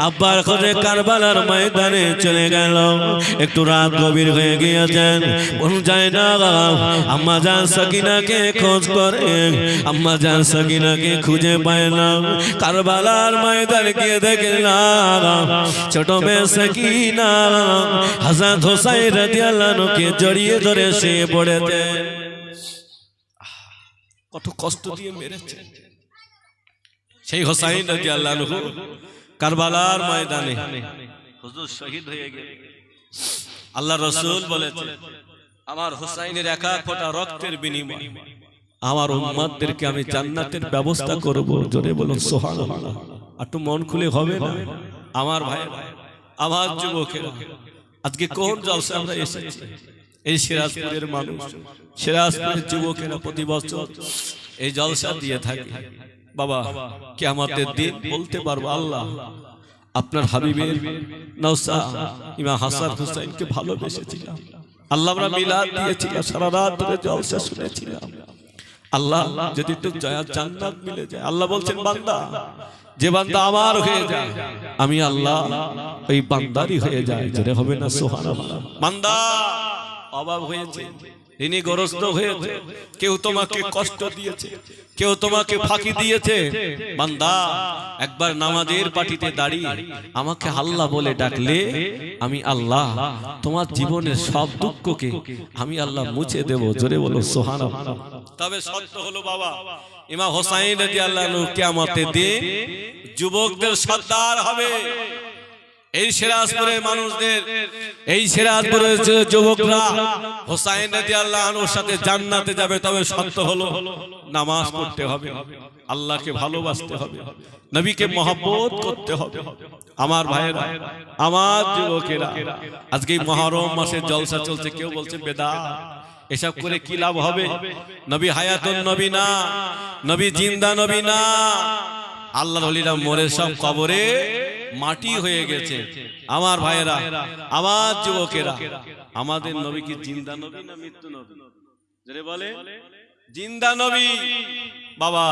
আব্বার খোঁজে কারবালার ময়দানে চলে গেল। একটু রাত গভীর হয়ে গিয়েছেন, কোন যায় না। আম্মা জান সাকিনাকে খোঁজ করে, আম্মা জান সাকিনাকে খুঁজে পায় না। কারবালার ময়দানে গিয়ে দেখলাম ছোট মেয়ে সাকিনা হযরত হোসাইন রাদিয়াল্লাহু আনহুকে জড়িয়ে ধরে শুয়ে পড়েছে। কত কষ্ট দিয়ে মেরেছে সেই হোসাইন রাদিয়াল্লাহু আনহু কারবালার ময়দানে হুজুর শহীদ হয়ে গেলেন। আল্লাহ রাসূল বলেছেন, আমার হোসাইনের এক এক ফোঁটা রক্তের বিনিময়ে আমার উম্মতদেরকে আমি জান্নাতের ব্যবস্থা করব। জোরে বলুন সুবহানাল্লাহ। একটু মন খুলে হবে না আমার ভাই, আমার যুবকেরা? আজকে কোন জলসা আমরা এসেছি? এই সিরাজপুরের মানুষ, সিরাজপুরের যুবকেরা প্রতি বছর এই জলসা দিয়ে থাকে। বাবা কিয়ামতের দিন বলতে পারবো, আল্লাহ আপনার হাবিবের নওসা ইমাম হাসান হুসাইনকে ভালোবেসেছিলাম, আল্লাহ আমরা মিলাদ দিয়েছিলাম, সারা রাত ধরে জলসা শুনেছিলাম। আল্লাহ যদি একটু জান্নাত মিলে যায়, আল্লাহ বলছেন বান্দা যে বান্দা আমার হয়ে যায় আমি আল্লাহ ওই বান্দারই হয়ে যায়। যেটা হবে না সুবহানাল্লাহ। বান্দা অভাব হয়েছে, ঋণগ্রস্ত হয়েছে, কেউ তোমাকে কষ্ট দিয়েছে, কেউ তোমাকে ফাঁকি দিয়েছে, বান্দা একবার নামাজের পাটিতে দাঁড়িয়ে আমাকে আল্লাহ বলে ডাকলে আমি আল্লাহ তোমার জীবনের সব দুঃখকে আমি আল্লাহ মুছে দেব। জোরে বলো সুবহানাল্লাহ। তবে সত্য হলো বাবা, ইমাম হোসাইন রাদিয়াল্লাহু আনহু কিয়ামতের দিন যুবকদের সর্দার হবে। এই সিরাজপুরের মানুষদের, এই সিরাজপুরের যুবকরা হোসাইন রাদিয়াল্লাহু আনহুর সাথে জান্নাতে যাবে। তবে সত্য হলো নামাজ পড়তে হবে, আল্লাহকে ভালোবাসতে হবে, নবীকে মহব্বত করতে হবে। আমার ভাইয়েরা, আমার যুবকেরা, আজকে মহরম মাসের জলসা চলছে, কেউ বলছে বেদাত, এসব করে কি লাভ হবে? নবী হায়াতুন নবী না, নবী জিন্দা নবী না। আল্লাহর ওলিরা মরে সব কবরে মাটি হয়ে গেছে। আমার ভাইয়েরা, আমার যুবকেরা, আমাদের নবী কি জিন্দা নবী না মৃত্যু নবী? যারা বলে জিন্দা নবী, বাবা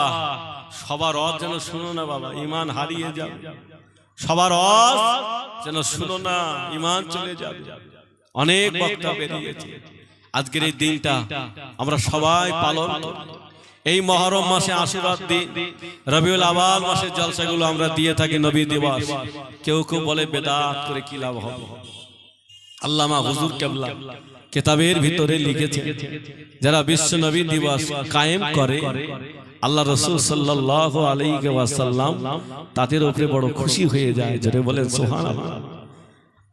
সবার রস যেন শুনো না বাবা, ঈমান হারিয়ে যাবে। সবার রস যেন শুনো না, ঈমান চলে যাবে। অনেক বক্তা বেরিয়েছে, আজকের এই দিনটা আমরা সবাই পালন করি। এই মহরম মাসে আশুরার দিন, রবিউল আওয়াল মাসের জলসাগুলো আমরা দিয়ে থাকি নবী দিবস। কেউ কেউ বলে বেদাত করে কি লাভ হবে? আল্লামা হুজুর কেবলা কিতাবের ভিতরে লিখেছে, যারা বিশ্ব নবী দিবস কায়েম করে আল্লাহ রাসূল সাল্লাল্লাহু আলাইহি ওয়াসাল্লাম তাদের উপরে বড় খুশি হয়ে যায়। জোরে বলেন সুবহানাল্লাহ।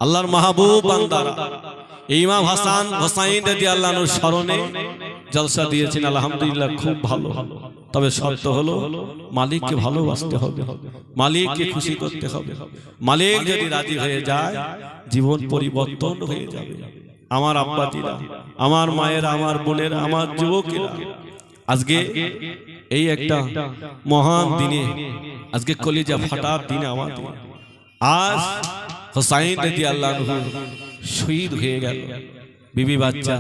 আল্লাহর মাহবুব বান্দারা ইমাম হাসান হোসাইন রাদিয়াল্লাহু আনহুর স্মরণে জলসা দিয়েছেন, আলহামদুলিল্লাহ খুব ভালো। তবে শর্ত হলো মালিককে ভালোবাসতে হবে, মালিককে খুশি করতে হবে। মালিক যদি রাজি হয়ে যায় জীবন পরিবর্তন হয়ে যাবে। আমার আব্বাজিরা, আমার মায়েরা, আমার বোনেরা, আমার যুবকেরা, আজকে এই একটা মহান দিনে, আজকে কলিজা ফাটার দিনে আমাদের আজ হোসাইন রাদিয়াল্লাহু আনহু শহীদ হয়ে গেল, বিবি বাচ্চা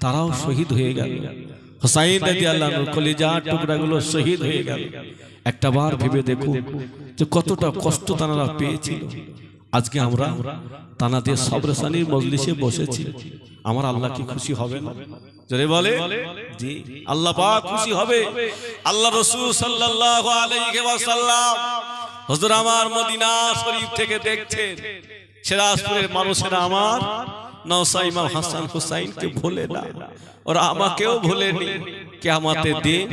তারাও শহীদ হয়ে গেল। হোসাইন রাদিয়াল্লাহু আনহু কলিজার টুকরাগুলো শহীদ হয়ে গেল। একটা বার ভেবে দেখো যে কতটা কষ্ট তারা পেয়েছিল। আজকে আমরা তানাদের সবরসানির মজলিসে বসেছি, আমার আল্লাহ কি খুশি হবে না? যারা বলে জি আল্লাহ পাক খুশি হবে। আল্লাহ রাসূল সাল্লাল্লাহু আলাইহি ওয়াসাল্লাম হুজুর আমার মদিনা শরীফ থেকে দেখছেন, সিরাজপুরের মানুষেরা আমার নওশা ইমাম হাসান হুসাইনকে ভুলে না, ওরা আমাকেও ভুলেনি। কিয়ামতের দিন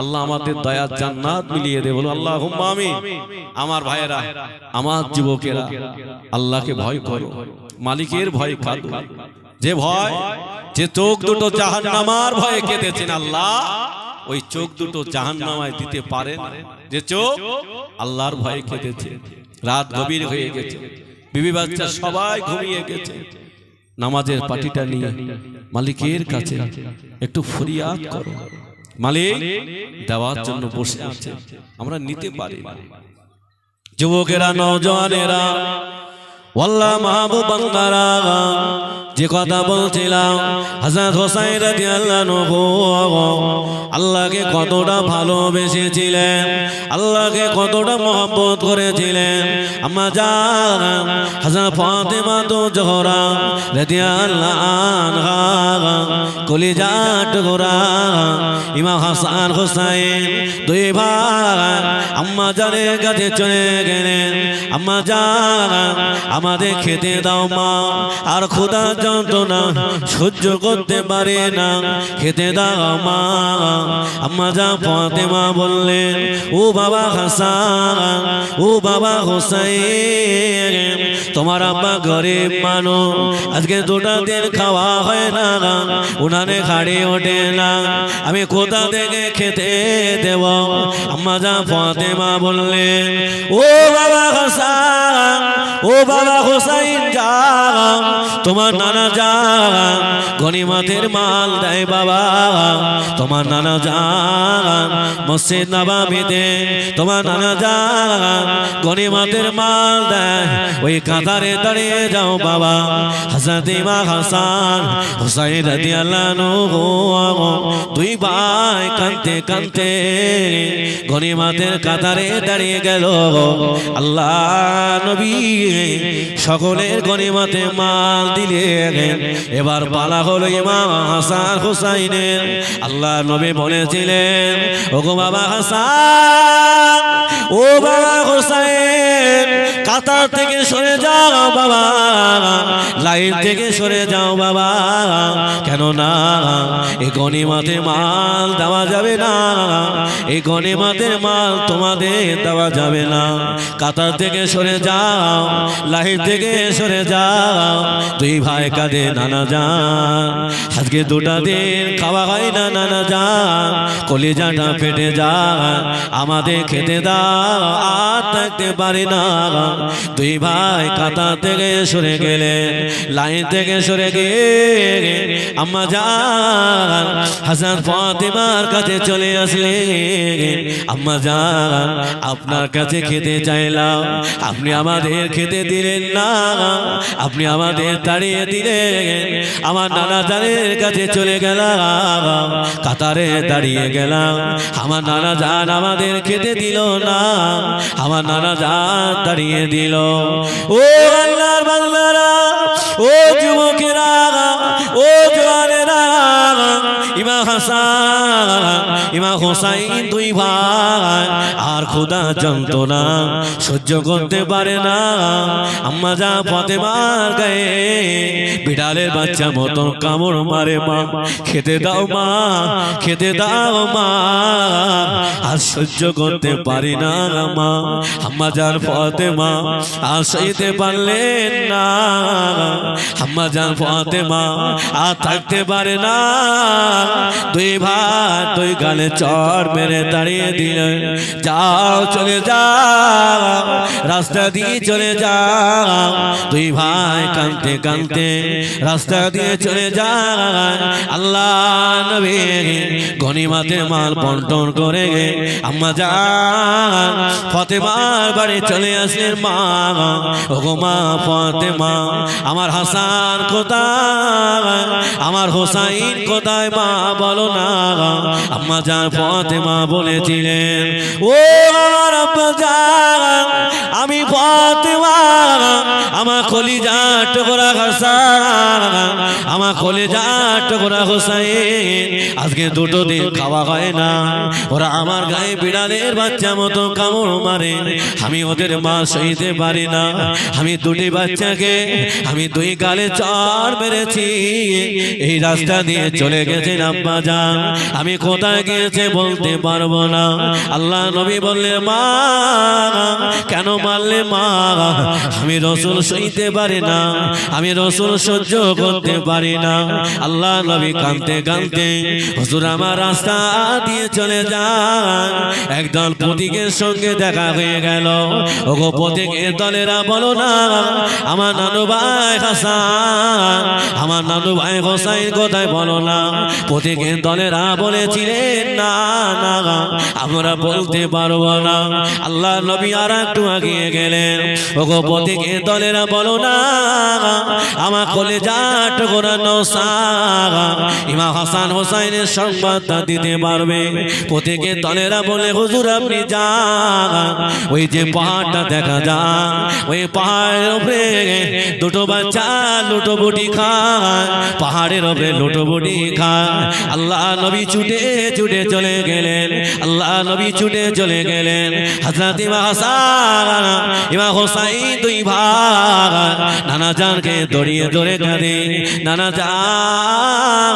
আল্লাহ আমাদের দয়ার জান্নাত মিলিয়ে দেবে, বলো আল্লাহুম্মা আমিন। আমার ভাইয়েরা, আমার যুবকেরা, আল্লাহকে ভয় করো, মালিকের ভয় কাঁদো। যে ভয়, যে চোখ দুটো জাহান্নামার ভয়ে কেঁদেছেন আল্লাহ, ওই চোখ দুটো জাহান্নামায় দিতে পারেন। যে চোখ আল্লাহর ভয়ে কেঁদেছে, রাত গভীর হয়ে গেছে, বিবি বাচ্চা সবাই ঘুমিয়ে গেছে, নামাজের পাটিটা নিয়ে মালিকের কাছে একটু ফরিয়াদ করো। মালিক দেওয়ার জন্য বসে আছে, আমরা নিতে পারি না। যুবকেরা, নওজওয়ানেরা, ওয়াল্লাহ মাহবুব বান্দারা, যে কথা বলছিলাম হযরত হোসাইন রাদিয়াল্লাহু আনহু আল্লাহকে কতটা ভালোবেসেছিলেন, আল্লাহকে কতটা মহব্বত করেছিলেন। আম্মা জান হযরত ফাতেমা জোহরা রাদিয়াল্লাহু আনহা কলিজার টুকরা ইমাম হাসান হোসাইন দুই ভাই আম্মা জানের কাছে চলে গেলেন। আম্মা জান আমাদের খেতে দাও মা, আর খোদা যন্ত্রণা সহ্য করতে পারে না, খেতে দাও মা। আম্মা জান ফাতেমা বললেন, ও বাবা হাসান, ও বাবা হোসাইন, তোমার আব্বা গরিব মানুষ, আজকে দুটা দিন খাওয়া হয় না, উনানে খাড়ি ওঠে না, আমি কোথা থেকে খেতে দেব? আম্মা জান ফাতেমা বললেন, ও বাবা হাসান, ও বাবা হোসাইন, যা তোমার নানা যা গনিমতের মাল দেয় বাবা, তোমার নানা যান মসজিদ নববীতে, তোমার নানা যান গনিমতের মাল দেয়, ওই কাতারে দাঁড়িয়ে যাও বাবা। হযরত ইমাম হাসান হুসাইন রাদিয়াল্লাহু আনহু দুই ভাই কাঁদতে কাঁদতে গনিমতের কাতারে দাঁড়িয়ে গেল। আল্লাহ নবী সকলের গনিমতে মাল দিলেন, এবার পালা হলো ইমাম হাসান হুসাইনের। আল্লাহ নবী বলেছিলেন, ওগো বাবা হাসান, ও বাবা হুসাইন, কাতার থেকে সরে যাও বাবা, লাইন থেকে সরে যাও বাবা, কেননা এই গনিমতের মাল দেওয়া যাবে না, এই গনিমতের মাল তোমাদের দেওয়া যাবে না। কাতার থেকে সরে যাও, লাইন থেকে সরে যাও। দুই ভাই কাঁদে, নানা যান আজকে দুটা দিন খাওয়া হয় না, নানা যান কলিজাটা ফেটে যায়, আমাদের খেতে দাও, আর থাকতে পারি না। দুই ভাই কাতার থেকে সরে গেলে, লাইন থেকে সরে গিয়ে আম্মা জান হাসান ফাতিমার কাছে চলে আসলে, আম্মা জান আপনার কাছে খেতে চাইলাম, আপনি আমাদের খেতে দিলেন না, আপনি আমাদের তাড়িয়ে দিলেন। আমার নানা জানের কাছে চলে গেলাম, কাতারে দাঁড়িয়ে গেলাম, আমার নানা জান আমাদের খেতে দিল না, আমার নানা জান দাঁড়িয়ে দিল। ও আল্লাহর বান্দারা, ও যুবকেরা, ও জওয়ানেরা, ইমাম হাসান ইমাম হুসাইন দুই ভাই আর খোদা যন্ত্রণা সহ্য করতে পারে না। আম্মা জান ফাতেমার গায়ে বিড়ালের বাচ্চা মতো কামড় মারে, মা খেতে দাও, মা খেতে দাও মা, আর সহ্য করতে পারি না মা। আম্মা জান ফাতেমা আর সইতে পারলেন না, আম্মা জান ফাতেমা আর থাকতে পারে না। দুই ভাই দুই গালে চড় মেরে তাড়িয়ে দিলেন, যাও চলে যাও, রাস্তা দিয়ে চলে যাও। দুই ভাই কাঁদতে কাঁদতে রাস্তা দিয়ে চলে যায়। আল্লাহ নবী গনিমতের মাল বন্টন করে আম্মা জান ফাতেমার বাড়ি চলে আসলেন। মা, ওগো মা ফাতেমা, আমার হাসান কোথায়, আমার হুসাইন কোথায় মা বলো না। আম্মা জান ফাতেমা বলেছিলেন, ও আমার আব্বা জান, আমি ফাতেমা, আমার কলিজা টুকরা হাসান, আমার কলিজা টুকরা হুসাইন আজকে দুটো দিন খাওয়া হয় না, ওরা আমার গায়ে বিড়ালের বাচ্চা মতো কামড় মারে, আমি ওদের মা সইতে পারি না। আমি দুটি বাচ্চাকে আমি দুই গালে চড় মেরেছি, এই রাস্তা দিয়ে চলে গেছেন আব্বা জান, আমি কোথায় গিয়েছে বলতে পারবো না। আল্লাহ নবী বললেন, মা কেন মারলে মা, আমি রসুল সইতে পারি না, আমি রসুল সহ্য করতে পারি না। আল্লাহ নবী কাঁদতে কাঁদতে হুজুর আমার রাস্তা দিয়ে চলে যান। একদল পথিকের সঙ্গে দেখা হয়ে গেল। ওগো পথিকের দলেরা বলো না, আমার নানু ভাই হাসান, আমার নানু ভাই হোসাইন কোথায় বলো না। পথিকের দলেরা বলেছিলেন, না না আমরা বলতে পারবো না। আল্লাহ নবী আর একটু আগিয়ে গেলেন। ওগো পথিকের দলেরা বলো না, আমার কলিজা টুকরা নওশাদ ইমাম হাসান হোসাইনের সংবাদটা দিতে পারবে। পথিকের দলেরা বলে, হুজুর আপনি যান, ওই যে পাহাড়টা দেখা যায়, ওই পাহাড়ের উপরে দুটো বাচ্চা লুটোপুটি খায়, পাহাড়ের উপরে লুটোপুটি খায়। আল্লাহ নবী ছুটে ছুটে চলে গেলেন, আল্লাহ নবী ছুটে চলে গেলেন। হযরত ইমাম হাসান ইমাম হোসাইন দুই ভাই নানা জানকে দড়িয়ে ধরে কাঁদে, নানা জান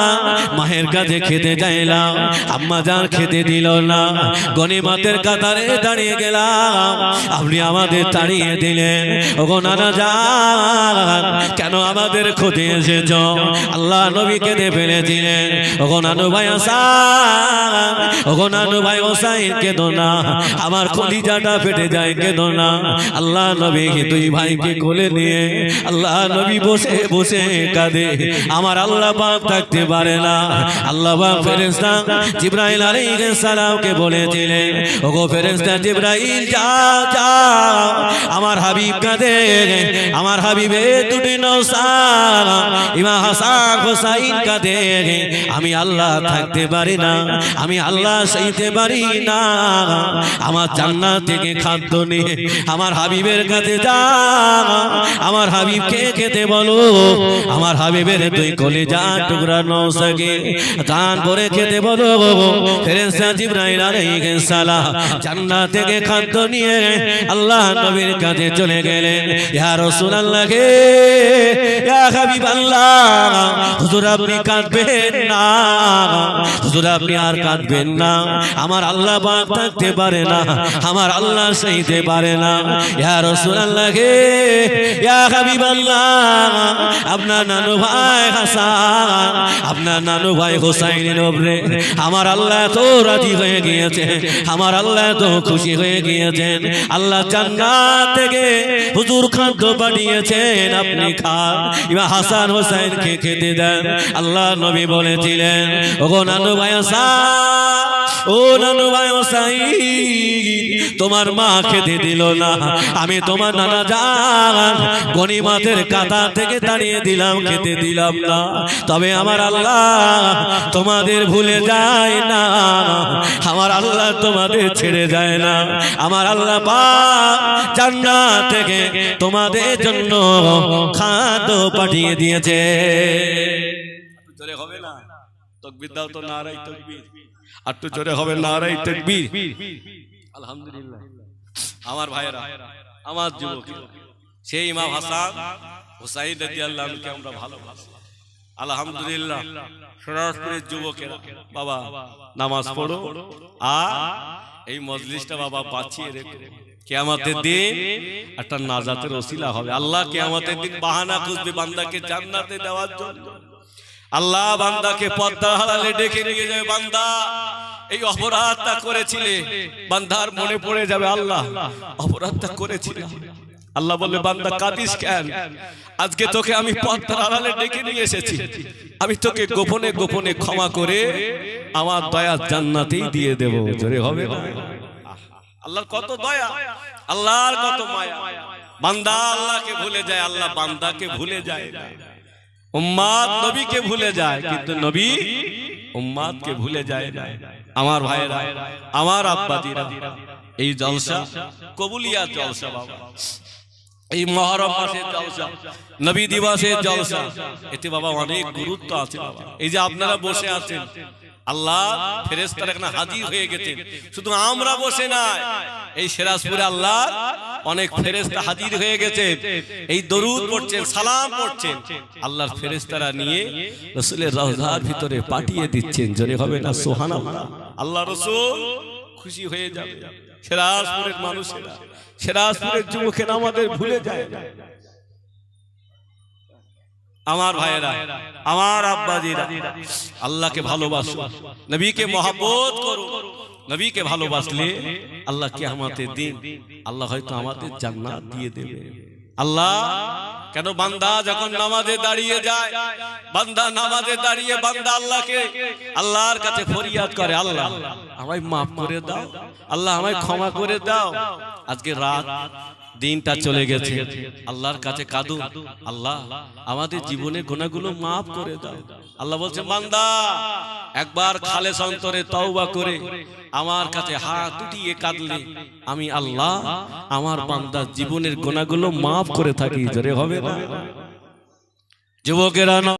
মায়ের কাছে খেতে চাইলাম, আম্মা জান খেতে দিল না, গনিমতের কাতারে দাঁড়িয়ে গেলাম, আপনি আমাদের তাড়িয়ে দিলেন। ওগো নানা জান কেন আমাদের ক্ষতি এসেছ? আল্লাহ নবী কেঁদে ফেলেছিলেন। ওগো নানু ভাই হাসান, ওগো নানু ভাই হোসাইন কেঁদো না, আমার কলিজাটা ফেটে যায়, কেঁদো না। আল্লাহ নবী দুই ভাইকে কোলে নিয়ে আল্লাহ নবী বসে বসে কাঁদে। আমার আল্লাহ পাক থাকতে পারে না। আল্লাহ পাক ফেরেশতা জিবরাইল আলাইহিস সালামকে বলেছিলেন, ওগো ফেরেশতা জিবরাইল যাও যাও, আমার হাবিব কাঁদে, আমার হাবিবের দুটি নওশাদ ইমাম হাসান হোসাইন কাঁদে, আমি আল্লাহ থাকতে পারি না, আমি আল্লাহ আল্লাহ সইতে পারি না, আমার জান্নাত থেকে খাদ্য নিয়ে আমার হাবিবের কাছে যা, আমার হাবিবকে খেতে বলো, আমার হাবিবের দুই কলিজা টুকরা নৌসাকে দান করে খেতে বলো। ফেরেশতা জিবরাইল আলাইহিস সালাম জান্নাত থেকে খাদ্য নিয়ে আল্লাহ নবীর কাছে চলে গেলেন। ইয়া রাসূলুল্লাহ কে, ইয়া হাবিবাল্লাহ, হুজুর আপনি কাঁদবেন না, হুজুর আপনি আর কাঁদবেন না, আমার আল্লাহ পাক থাকতে পারে না, আমার আল্লাহ সইতে পারে না। ইয়া রাসূলুল্লাহ কে, ইয়া হাবিবাল্লাহ, আপনার নানু ভাই হাসান, আপনার নানু ভাই হুসাইনের উপরে আমার আল্লাহ তো রাজি হয়ে গিয়েছে, আমার আল্লাহ তো খুশি হয়ে গিয়েছেন। আল্লাহ জান্নাত থেকে হুজুর খাদ্য পাঠিয়েছেন, আপনি খান, ইমাম হাসান হুসাইনকে খেতে দেন। আল্লাহ নবী বলেছিলেন, ওগো নানু ভাই হাসান, ও নানু ভাই হুসাইন, তোমার মা খেতে দিল না, আমি তোমার নানা জান গনিমতের কাতা থেকে দাঁড়িয়ে দিলাম, খেতে দিলাম না, তবে আমার আল্লাহ তোমাদের ভুলে যায় না, আমার আল্লাহ তোমাদের ছেড়ে যায় না, আমার আল্লাহ পাক জান্নাত থেকে তোমাদের জন্য খাদ্য পাঠিয়ে দিয়েছে। জোরে হবে না তাকবীর দাও তো, নারাই তাকবীর, একটু জোরে হবে নারাই তাকবীর। আলহামদুলিল্লাহ আমার ভাইরা, আমার যুবক, সেই ইমাম হাসান হুসাইন রাদিয়াল্লাহু আনহুকে আমরা ভালোবাসি। আলহামদুলিল্লাহ সরাসরি যুবকেরা বাবা নামাজ পড়ো, আর এই মজলিসটা বাবা বাঁচিয়ে রেখো, কিয়ামতের দিন একটা নাজাতের ওসিলা হবে। আল্লাহ কিয়ামতের দিন বাহানা খুঁজবে বান্দাকে জান্নাতে দেওয়ার জন্য। আল্লাহ বান্দাকে পর্দা হালালে ডেকে নিয়ে যাবে, বান্দা এই অপরাধটা করেছিলে, বান্দার মনে পড়ে যাবে আল্লাহ অপরাধটা করেছিলে। আল্লাহ বলবে, বান্দা কাঁদিস কেন? আজকে তোকে আমি পর্দার আড়ালে ডেকে নিয়ে এসেছি, আমি তোকে গোপনে গোপনে ক্ষমা করে আমার দয়ার জান্নাতেই দিয়ে দেব। জোরে হবে না? আল্লাহর কত দয়া, আল্লাহর কত মায়া। বান্দা আল্লাহকে ভুলে যায়, আল্লাহ বান্দাকে ভুলে যায় না। উম্মাত নবীকে ভুলে যায়, কিন্তু নবী উম্মাতকে ভুলে যায় না। আমার ভাইরা, আমার আব্বাজিরা, এই জলসা কবুলিয়াত জলসা বাবা, এই মুহররম মাসের জলসা, নবী দিবসের জলসা, এতে বাবা অনেক গুরুত্ব আছে বাবা। এই যে আপনারা বসে আছেন, আল্লাহ ফেরেশতারা এখানে হাজির হয়ে গেছেন, শুধু আমরা বসে নাই, এই সিরাজপুরে আল্লাহ অনেক ফেরেশতা হাজির হয়ে গেছে, এই দরুদ পড়ছেন, সালাম পড়ছেন, আল্লাহর ফেরেশতারা নিয়ে রাসূলের রওজার ভিতরে পাঠিয়ে দিচ্ছেন। জোরে হবে না সুবহানাল্লাহ? আল্লাহ রাসূল খুশি হয়ে যাবে। সিরাজপুরের মানুষেরা, সিরাজপুরের যুবকেরা আমাদের ভুলে যায় না। আমার ভাইয়েরা, আমার আব্বাজিরা, আল্লাহকে ভালোবাসো, নবীকে মহব্বত করো। নবীকে ভালোবাসলে আল্লাহ কিয়ামতের দিন আল্লাহ হয়তো আমাদের জান্নাত দিয়ে দেবে। আল্লাহ কেন, বান্দা যখন নামাজে দাঁড়িয়ে যায়, বান্দা নামাজে দাঁড়িয়ে বান্দা আল্লাহকে, আল্লাহর কাছে ফরিয়াদ করে, আল্লাহ আমায় মাফ করে দাও, আল্লাহ আমায় ক্ষমা করে দাও। আজকে রাত দিনটা চলে গেছে, আল্লাহর কাছে কাঁদুন, আল্লাহ আমাদের জীবনের গুনাহগুলো মাফ করে দাও। আল্লাহ বলছে, বান্দা একবার খালেস অন্তরে তওবা করে আমার কাছে হাত উঠিয়ে কাঁদলে আমি আল্লাহ আমার বান্দার জীবনের গুনাহগুলো মাফ করে থাকি। জোরে হবে না যুবকেরা?